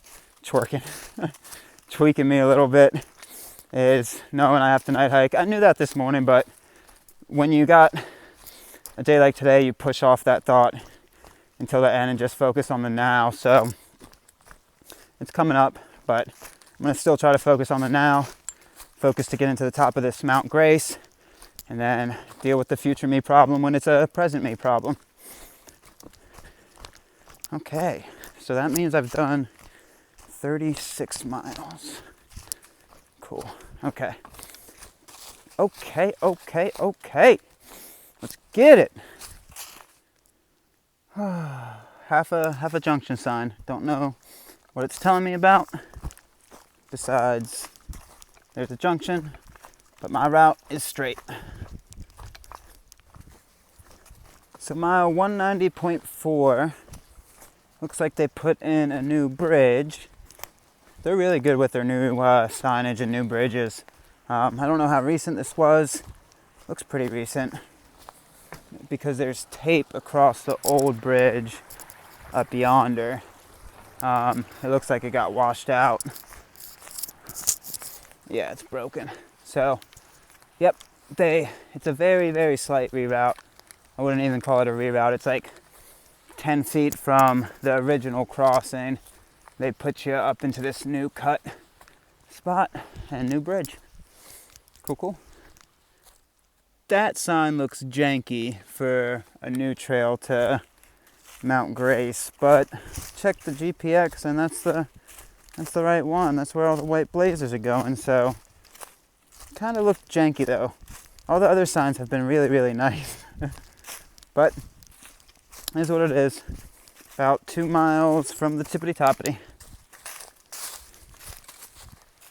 Speaker 1: is knowing I have to night hike. I knew that this morning, but when you got a day like today, you push off that thought until the end and just focus on the now. So it's coming up, but I'm gonna still try to focus on the now, focus to get into the top of this Mount Grace, and then deal with the future me problem when it's a present me problem. Okay, so that means I've done 36 miles. Cool. Okay. Let's get it. Half a junction sign. Don't know what it's telling me about. Besides, there's a junction, but my route is straight. So mile 190.4. Looks like they put in a new bridge. They're really good with their new signage and new bridges. I don't know how recent this was. Looks pretty recent because there's tape across the old bridge up yonder. It looks like it got washed out. Yeah, it's broken. So, yep, it's a very, very slight reroute. I wouldn't even call it a reroute. It's like 10 feet from the original crossing. They put you up into this new cut spot and new bridge. Cool. That sign looks janky for a new trail to Mount Grace, but check the GPX and that's the right one. That's where all the white blazers are going. So kind of looked janky though. All the other signs have been really, really nice. But here's what it is. About 2 miles from the tippity toppity.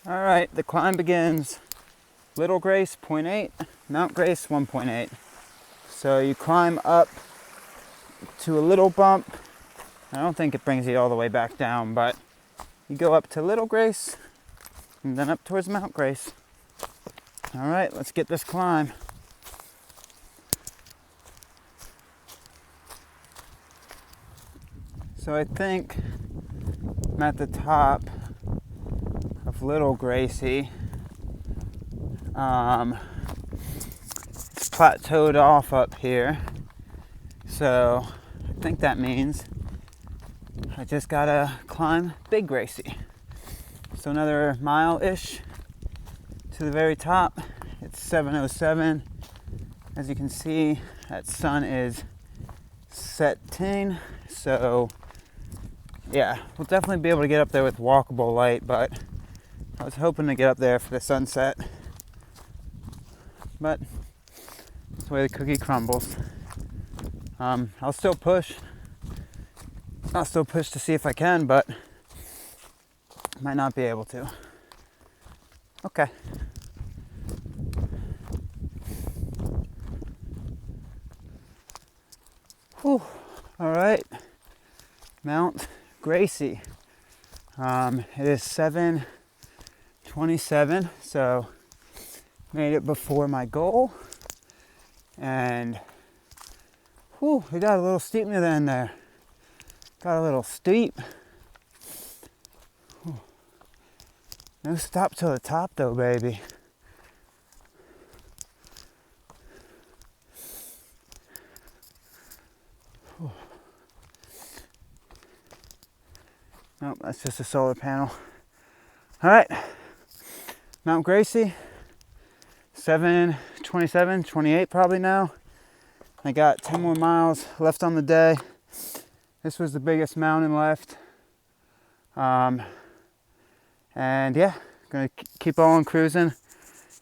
Speaker 1: All right, the climb begins. Little Grace 0.8, Mount Grace 1.8. So you climb up to a little bump. I don't think it brings you all the way back down, but you go up to Little Grace and then up towards Mount Grace. All right, let's get this climb. So I think I'm at the top of Little Gracie. It's plateaued off up here. So I think that means I just gotta climb Big Gracie. So another mile-ish to the very top. It's 7:07. As you can see, that sun is setting. So yeah, we'll definitely be able to get up there with walkable light, but I was hoping to get up there for the sunset. But that's the way the cookie crumbles. I'll still push. I'll still push to see if I can, but might not be able to. Okay. Whew. All right. Mount Gracie. It is 7:27, so made it before my goal. And whew, we got a little steep near the end there. Got a little steep. Whew. No stop till the top though, baby. Whew. Nope, that's just a solar panel. All right, Mount Gracie, 7:27, 28 probably now. I got 10 more miles left on the day. This was the biggest mountain left. And yeah, gonna keep on cruising.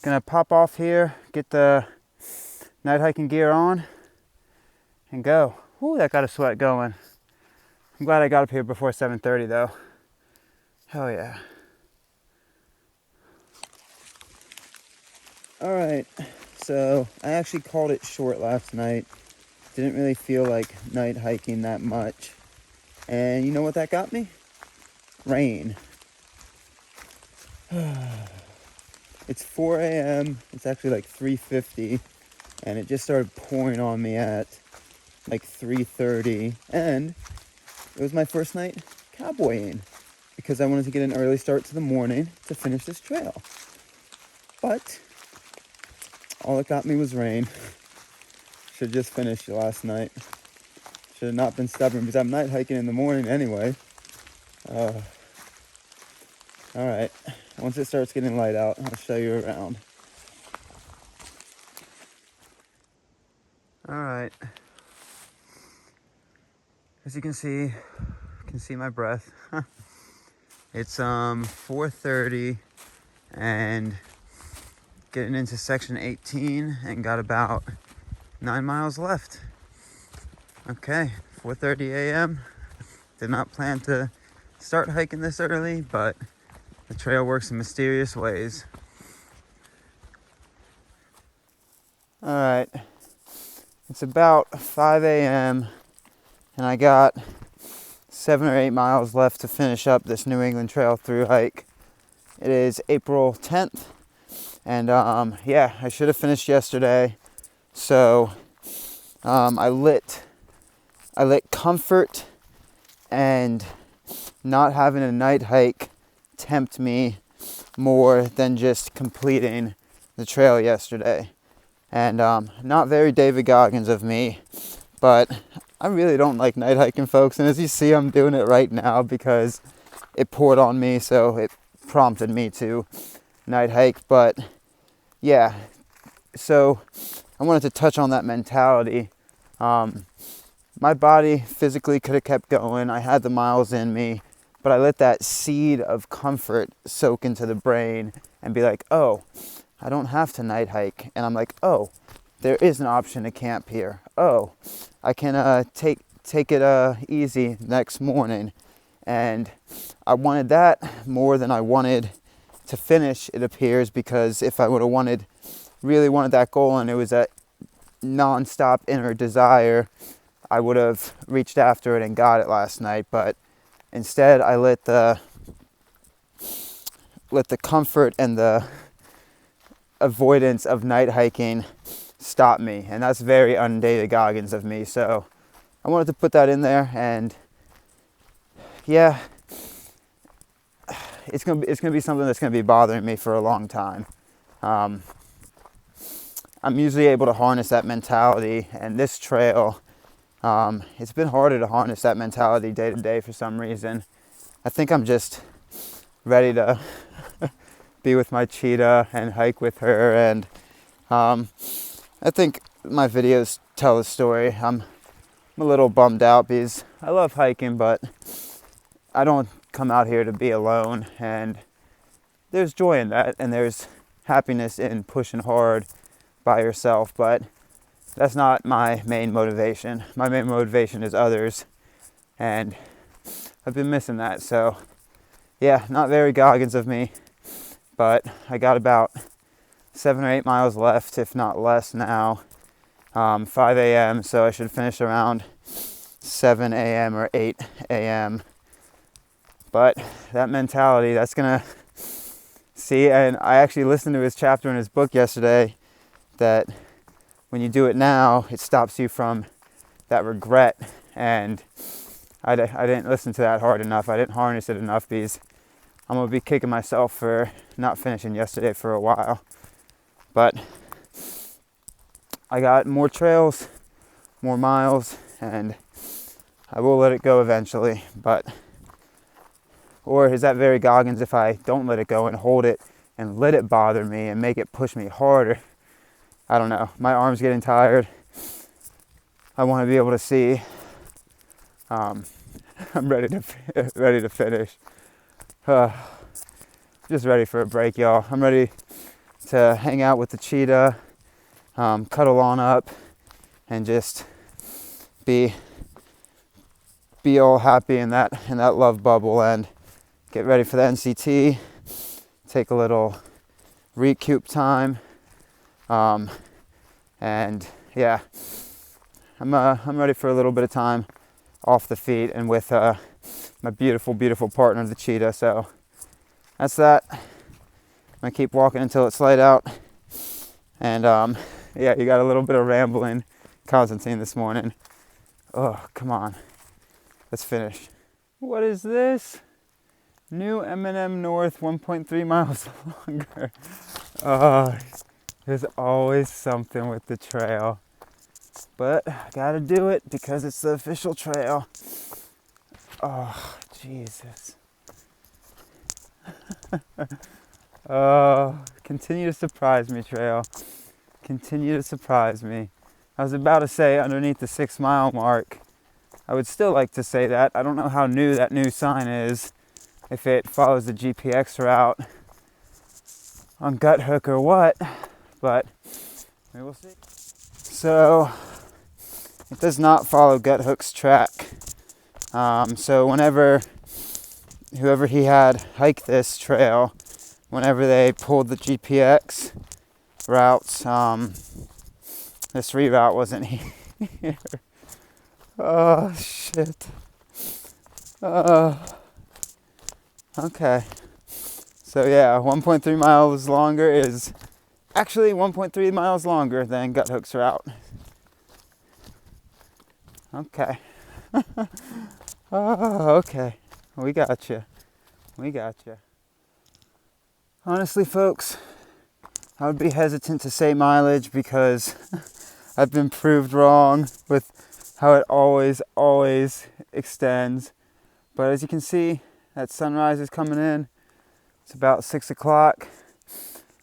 Speaker 1: Gonna pop off here, get the night hiking gear on, and go. Ooh, that got a sweat going. I'm glad I got up here before 7:30 though. Hell yeah. All right, so I actually called it short last night. Didn't really feel like night hiking that much. And you know what that got me? Rain. It's 4 a.m. It's actually like 3:50. And it just started pouring on me at like 3:30. And it was my first night cowboying because I wanted to get an early start to the morning to finish this trail. But all it got me was rain. Should have just finished it last night. Should have not been stubborn because I'm night hiking in the morning anyway. Alright, once it starts getting light out, I'll show you around. Alright. As you can see my breath. It's 4:30 and getting into section 18 and got about 9 miles left. Okay, 4:30 a.m. Did not plan to start hiking this early, but the trail works in mysterious ways. All right, it's about 5 a.m. and I got 7 or 8 miles left to finish up this New England Trail through hike. It is April 10th, and yeah, I should have finished yesterday. So I lit comfort and not having a night hike tempt me more than just completing the trail yesterday. And not very David Goggins of me, but I really don't like night hiking, folks. And as you see, I'm doing it right now because it poured on me, so it prompted me to night hike. But yeah, so I wanted to touch on that mentality. My body physically could have kept going. I had the miles in me, but I let that seed of comfort soak into the brain and be like, oh, I don't have to night hike. And I'm like, oh, there is an option to camp here. Oh, I can take it easy next morning. And I wanted that more than I wanted to finish, it appears, because if I would have really wanted that goal and it was that non-stop inner desire, I would have reached after it and got it last night. But instead, I let the comfort and the avoidance of night hiking stop me, and that's very un-David Goggins of me. So I wanted to put that in there, and yeah, it's gonna be something that's gonna be bothering me for a long time. I'm usually able to harness that mentality, and this trail, it's been harder to harness that mentality day to day for some reason. I think I'm just ready to be with my cheetah and hike with her, and I think my videos tell the story. I'm a little bummed out because I love hiking, but I don't come out here to be alone, and there's joy in that, and there's happiness in pushing hard by yourself, but that's not my main motivation. My main motivation is others, and I've been missing that. So yeah, not very Goggins of me, but I got about 7 or 8 miles left, if not less now. 5 a.m., so I should finish around 7 a.m. or 8 a.m. But that mentality, that's gonna see, and I actually listened to his chapter in his book yesterday, that when you do it now, it stops you from that regret. And I didn't listen to that hard enough. I didn't harness it enough, because I'm gonna be kicking myself for not finishing yesterday for a while. But I got more trails, more miles, and I will let it go eventually. But, or is that very Goggins if I don't let it go and hold it and let it bother me and make it push me harder? I don't know. My arm's getting tired. I want to be able to see. I'm ready to finish. Just ready for a break, y'all. I'm ready to hang out with the cheetah, cuddle on up, and just be all happy in that love bubble, and get ready for the NCT. Take a little recoup time, and yeah, I'm ready for a little bit of time off the feet and with my beautiful partner, the cheetah. So that's that. I'm gonna keep walking until it's light out. And yeah, you got a little bit of rambling Constantine this morning. Oh, come on, let's finish. What is this? New M&M North, 1.3 miles longer. Oh, there's always something with the trail, but I gotta do it because it's the official trail. Oh, Jesus. Oh, continue to surprise me, trail. Continue to surprise me. I was about to say underneath the 6 mile mark. I would still like to say that. I don't know how new that new sign is, if it follows the GPX route on Gut Hook or what, but we will see. So it does not follow Gut Hook's track. So whoever he had hike this trail, whenever they pulled the GPX routes, this reroute wasn't here. Oh, shit. Okay. So yeah, 1.3 miles longer is actually 1.3 miles longer than Gut Hook's route. Okay. Oh, okay. We got you. Honestly, folks, I would be hesitant to say mileage because I've been proved wrong with how it always extends. But as you can see, that sunrise is coming in. It's about 6 o'clock.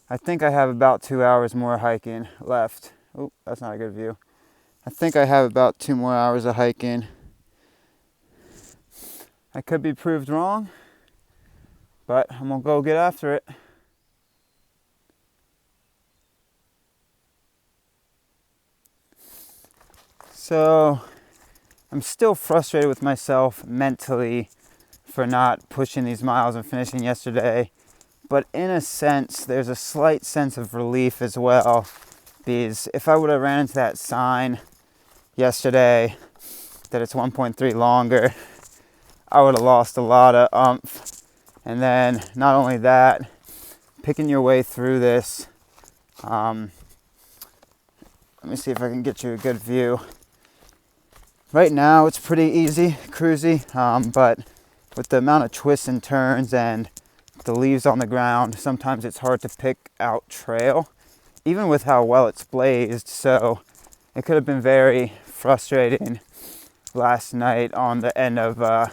Speaker 1: I think I have about 2 hours more hiking left. Oh, that's not a good view. I think I have about 2 more hours of hiking. I could be proved wrong, but I'm gonna go get after it. So I'm still frustrated with myself mentally for not pushing these miles and finishing yesterday. But in a sense, there's a slight sense of relief as well. Because if I would have ran into that sign yesterday that it's 1.3 longer, I would have lost a lot of oomph. And then not only that, picking your way through this, let me see if I can get you a good view. Right now it's pretty easy, cruisy, but with the amount of twists and turns and the leaves on the ground, sometimes it's hard to pick out trail, even with how well it's blazed. So it could have been very frustrating last night on the end of a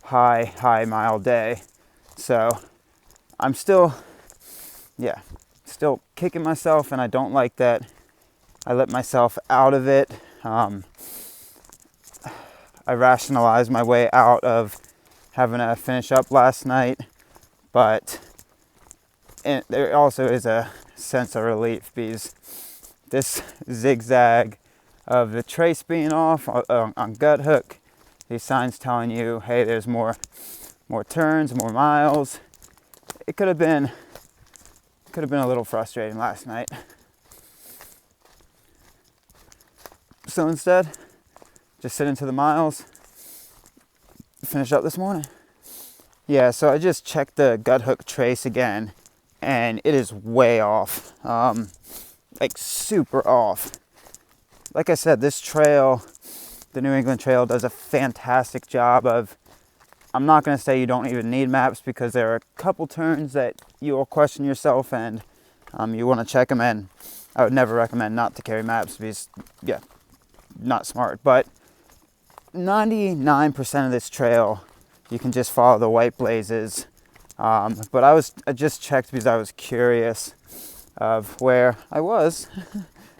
Speaker 1: high mile day. So I'm still kicking myself, and I don't like that I let myself out of it. I rationalized my way out of having to finish up last night, but there also is a sense of relief because this zigzag of the trace being off on gut hook, these signs telling you, hey, there's more turns, more miles. It could have been a little frustrating last night. So instead, just sit into the miles, finish up this morning. Yeah, so I just checked the gut hook trace again, and it is way off, like super off. Like I said, this trail, the New England Trail, does a fantastic job of, I'm not going to say you don't even need maps, because there are a couple turns that you will question yourself and you want to check them, and I would never recommend not to carry maps because, yeah, not smart. But 99% of this trail, you can just follow the white blazes. But I just checked because I was curious of where I was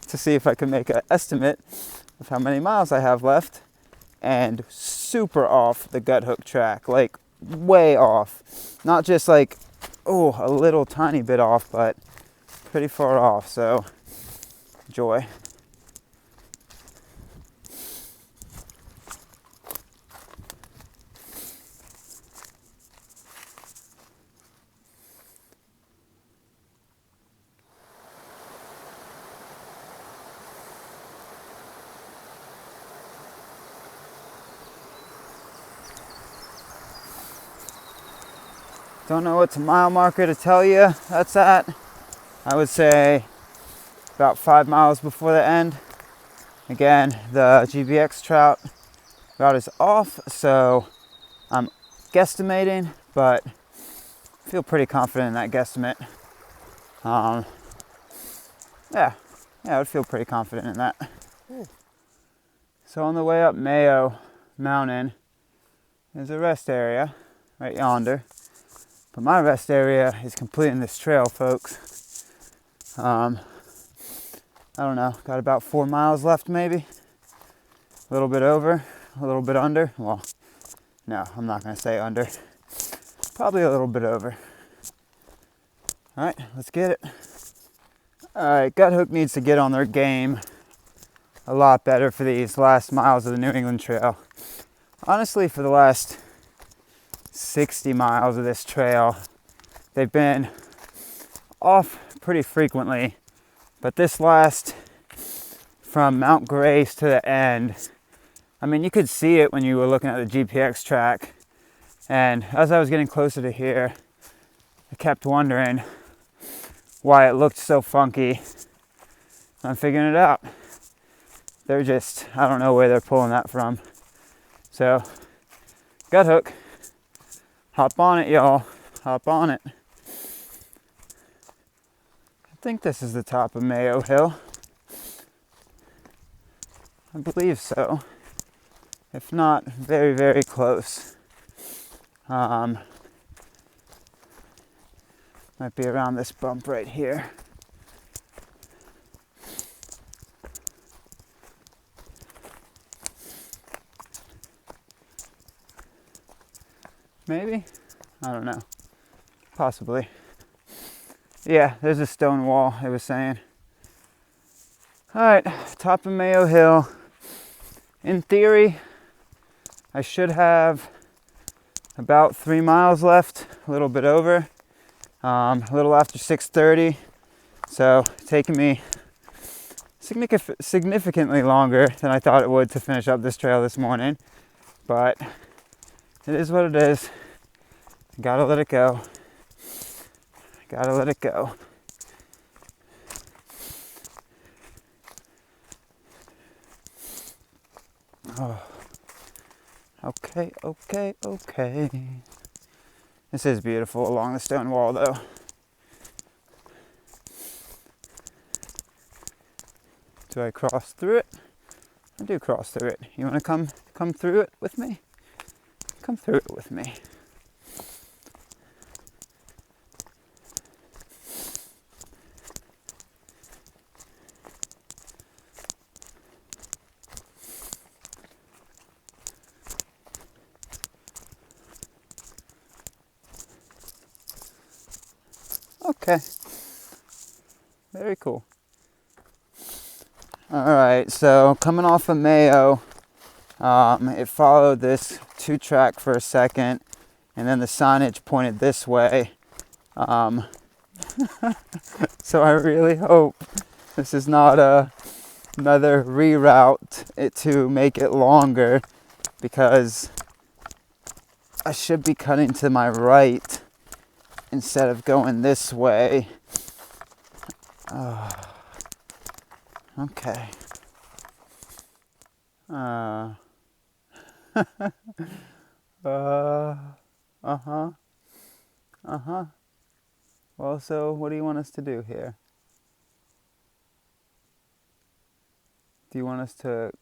Speaker 1: to see if I could make an estimate of how many miles I have left, and super off the gut hook track, like way off. Not just like, a little tiny bit off, but pretty far off. So joy. Don't know what's a mile marker to tell you that's at. I would say about 5 miles before the end. Again, the GBX trout route is off, so I'm guesstimating, but I feel pretty confident in that guesstimate. Yeah, I would feel pretty confident in that. So on the way up Mayo Mountain, there's a rest area right yonder. But my rest area is completing this trail, folks. I don't know, got about 4 miles left maybe. A little bit over, a little bit under. Well, no, I'm not gonna say under. Probably a little bit over. All right, let's get it. All right, gut hook needs to get on their game a lot better for these last miles of the New England Trail. Honestly, for the last 60 miles of this trail, they've been off pretty frequently, but this last, from Mount Grace to the end, I mean, you could see it when you were looking at the GPX track, and as I was getting closer to here, I kept wondering why it looked so funky. I'm figuring it out. They're just, I don't know where they're pulling that from. So, gut hook. Hop on it, y'all. Hop on it. I think this is the top of Mayo Hill. I believe so. If not, very, very close. Might be around this bump right here. Maybe? I don't know. Possibly. Yeah, there's a stone wall, it was saying. Alright, top of Mayo Hill. In theory, I should have about 3 miles left, a little bit over. A little after 6:30. So, taking me significantly longer than I thought it would to finish up this trail this morning. But it is what it is. Gotta let it go. Gotta let it go. Oh. Okay. This is beautiful along the stone wall, though. Do I cross through it? I do cross through it. You want to come through it with me? Come through it with me. Okay. Very cool. Alright, so coming off of Mayo, it followed this 2-track for a second, and then the signage pointed this way. So I really hope this is not another reroute to make it longer, because I should be cutting to my right instead of going this way. Okay. Well, so what do you want us to do here? Do you want us to,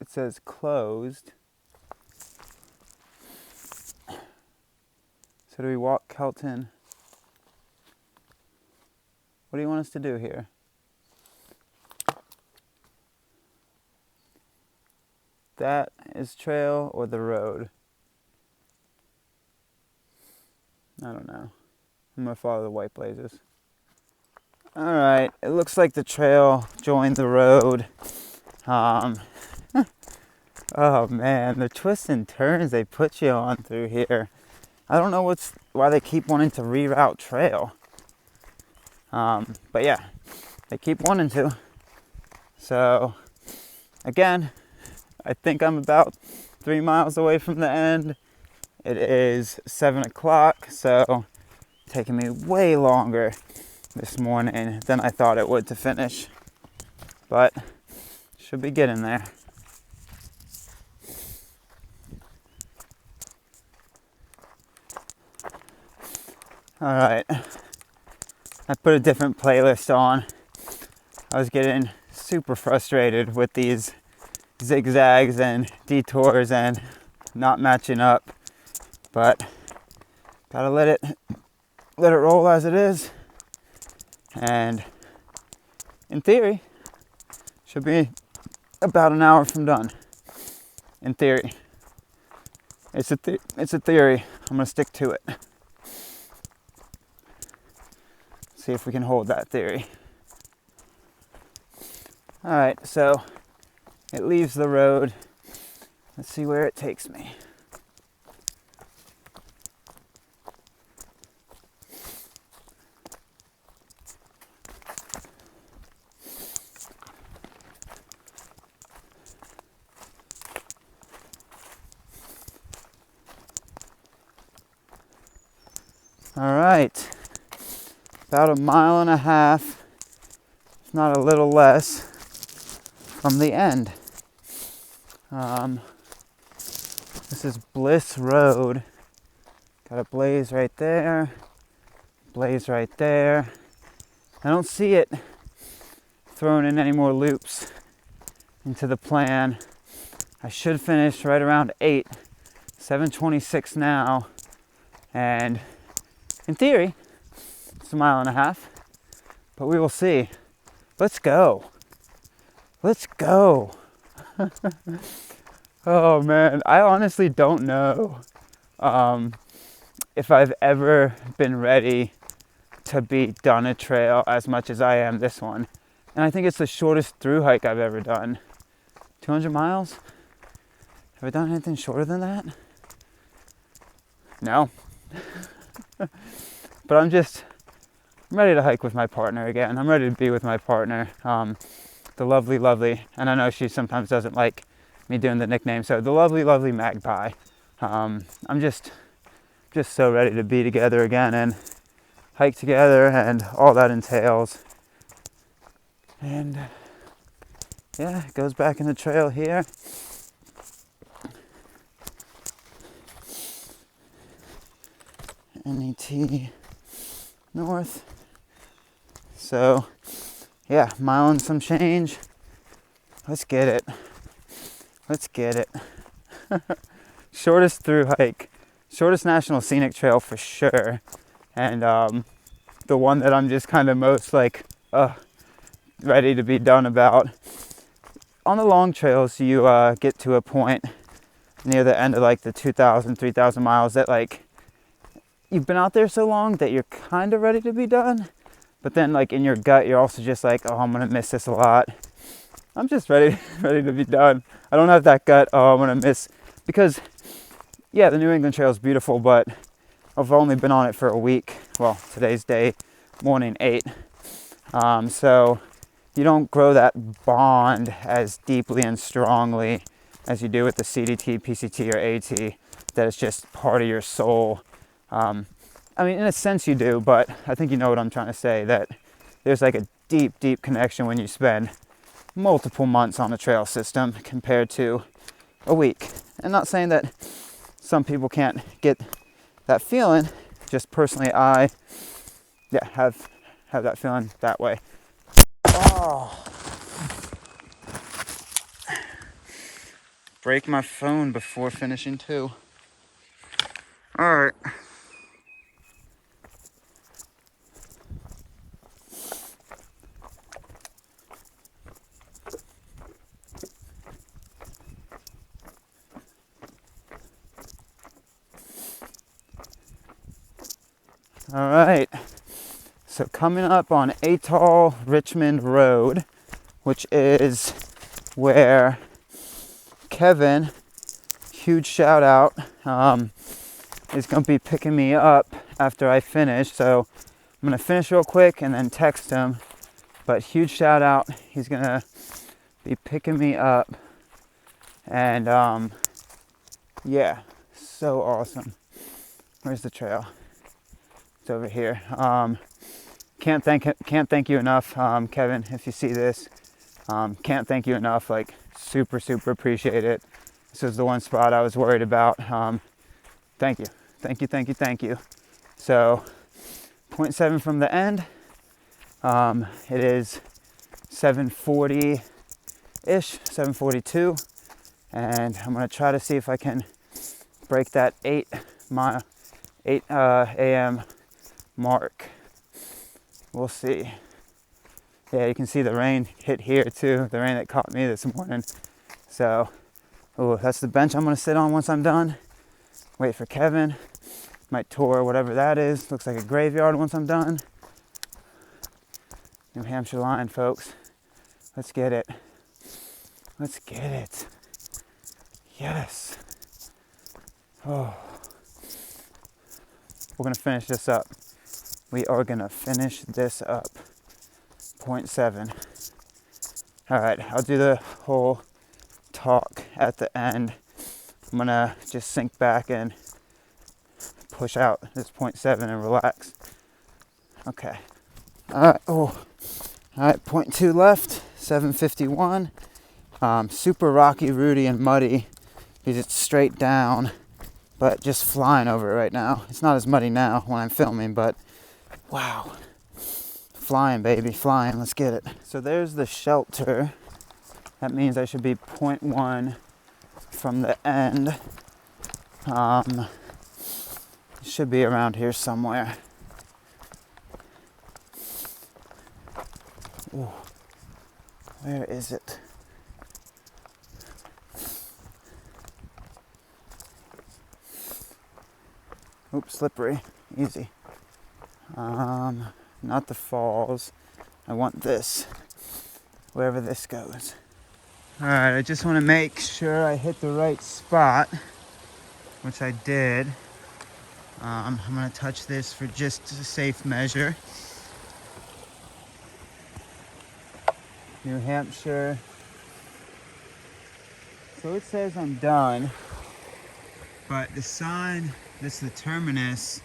Speaker 1: it says closed. So do we walk Kelton? What do you want us to do here? That is trail or the road? I don't know. I'm gonna follow the white blazes. Alright, it looks like the trail joined the road. Oh man, the twists and turns they put you on through here. I don't know why they keep wanting to reroute trail. But yeah, they keep wanting to. So, again, I think I'm about 3 miles away from the end. It is 7 o'clock, so taking me way longer this morning than I thought it would to finish. But should be getting there. Alright, I put a different playlist on. I was getting super frustrated with these zigzags and detours and not matching up, but gotta let it roll as it is. And in theory, should be about an hour from done. In theory, it's a theory. I'm gonna stick to it. See if we can hold that theory. All right, so it leaves the road. Let's see where it takes me. All right, about 1.5 miles, if not a little less, from the end. This is Bliss Road. Got a blaze right there, blaze right there. I don't see it throwing in any more loops into the plan. I should finish right around 8, 7:26 now, and in theory, it's 1.5 miles, but we will see. Let's go. Let's go. Oh man, I honestly don't know if I've ever been ready to be done a trail as much as I am this one. And I think it's the shortest through hike I've ever done. 200 miles? Have I done anything shorter than that? No. But I'm ready to hike with my partner again. I'm ready to be with my partner. The lovely, and I know she sometimes doesn't like me doing the nickname, so the lovely Magpie. I'm just so ready to be together again and hike together and all that entails. And yeah, it goes back in the trail here. NET north. So yeah, mile and some change. Let's get it. Let's get it. Shortest through hike, shortest national scenic trail for sure. And the one that I'm just kind of most like ready to be done about. On the long trails, you get to a point near the end of like the 2,000, 3,000 miles that like you've been out there so long that you're kind of ready to be done. But then like in your gut, you're also just like, oh, I'm gonna miss this a lot. I'm just ready to be done. I don't have that gut, oh, I'm gonna miss, because yeah, the New England Trail is beautiful, but I've only been on it for a week. Well, today's day, morning 8. So you don't grow that bond as deeply and strongly as you do with the CDT, PCT, or AT, that it's just part of your soul. I mean, in a sense you do, but I think you know what I'm trying to say, that there's like a deep, deep connection when you spend multiple months on a trail system compared to a week. And not saying that some people can't get that feeling, just personally I have that feeling that way. Oh. Break my phone before finishing too. All right. All right. So coming up on Atoll Richmond Road, which is where Kevin, huge shout out, is going to be picking me up after I finish. So I'm going to finish real quick and then text him. But huge shout out, he's going to be picking me up. And yeah, so awesome. Where's the trail? It's over here. Can't thank you enough, Kevin, if you see this. Can't thank you enough. Like, super appreciate it. This is the one spot I was worried about. Thank you. So 0.7 from the end. It is 7:40 ish, 7:42, and I'm gonna try to see if I can break that 8 a.m. mark. We'll see. Yeah, you can see the rain hit here too, the rain that caught me this morning. So, that's the bench I'm gonna sit on once I'm done. Wait for Kevin. Might tour whatever that is. Looks like a graveyard once I'm done. New Hampshire line, folks. Let's get it. Let's get it. Yes. Oh. We're gonna finish this up. We are gonna finish this up. 0.7. All right, I'll do the whole talk at the end. I'm gonna just sink back and push out this 0.7 and relax. Okay. All right. Oh. All right. 0.2 left. 7:51. Super rocky, rooty, and muddy because it's straight down, but just flying over it right now. It's not as muddy now when I'm filming, but wow. Flying, baby, flying. Let's get it. So there's the shelter. That means I should be 0.1 from the end. Should be around here somewhere. Ooh. Where is it? Oops, slippery. Easy. Not the falls. I want this. Wherever this goes. Alright, I just want to make sure I hit the right spot, which I did. I'm going to touch this for just a safe measure. New Hampshire. So it says I'm done, but the sign, this is the terminus.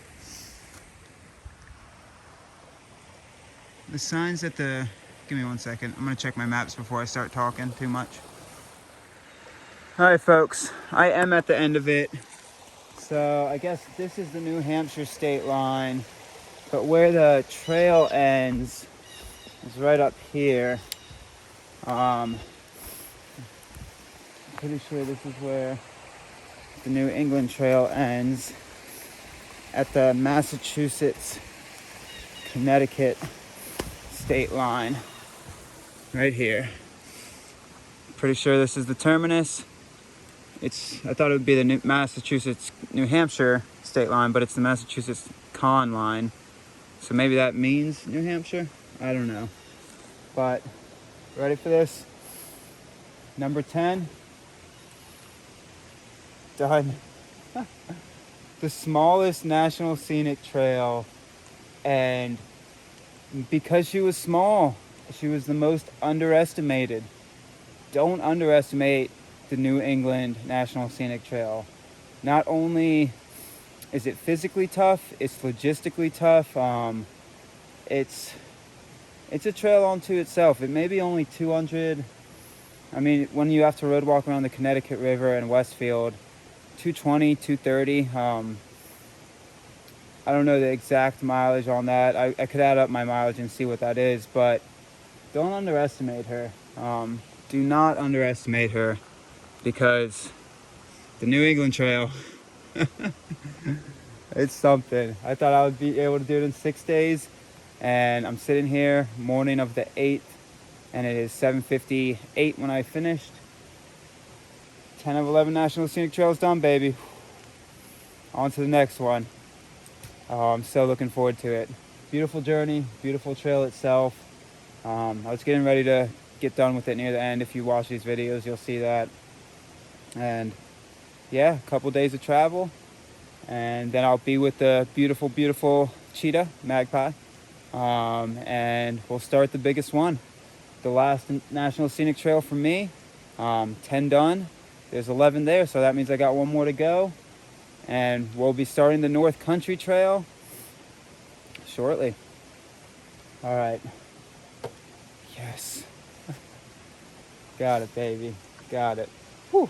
Speaker 1: The signs at the, give me 1 second. I'm going to check my maps before I start talking too much. All right, folks, I am at the end of it. So I guess this is the New Hampshire state line, but where the trail ends is right up here. I'm pretty sure this is where the New England Trail ends, at the Massachusetts-Connecticut state line, right here. Pretty sure this is the terminus. I thought it would be the Massachusetts-New Hampshire state line, but it's the Massachusetts-Con line. So maybe that means New Hampshire? I don't know. But, ready for this? Number 10. Done. The smallest national scenic trail, and because she was small, she was the most underestimated. Don't underestimate the New England National Scenic Trail. Not only is it physically tough, it's logistically tough. It's a trail unto itself. It may be only 200. I mean, when you have to road walk around the Connecticut River and Westfield, 220, 230. I don't know the exact mileage on that. I could add up my mileage and see what that is, but don't underestimate her. Do not underestimate her, because the New England Trail, it's something. I thought I would be able to do it in 6 days, and I'm sitting here morning of the 8th, and it is 7:58 when I finished. 10 of 11 National Scenic Trails done, baby. On to the next one. I'm so looking forward to it. Beautiful journey, beautiful trail itself. I was getting ready to get done with it near the end. If you watch these videos, you'll see that. And yeah, a couple days of travel, and then I'll be with the beautiful, beautiful cheetah, magpie. And we'll start the biggest one. The last National Scenic Trail for me. 10 done. There's 11 there, so that means I got one more to go. And we'll be starting the North Country Trail shortly. All right. Yes. Got it, baby. Got it. Whew.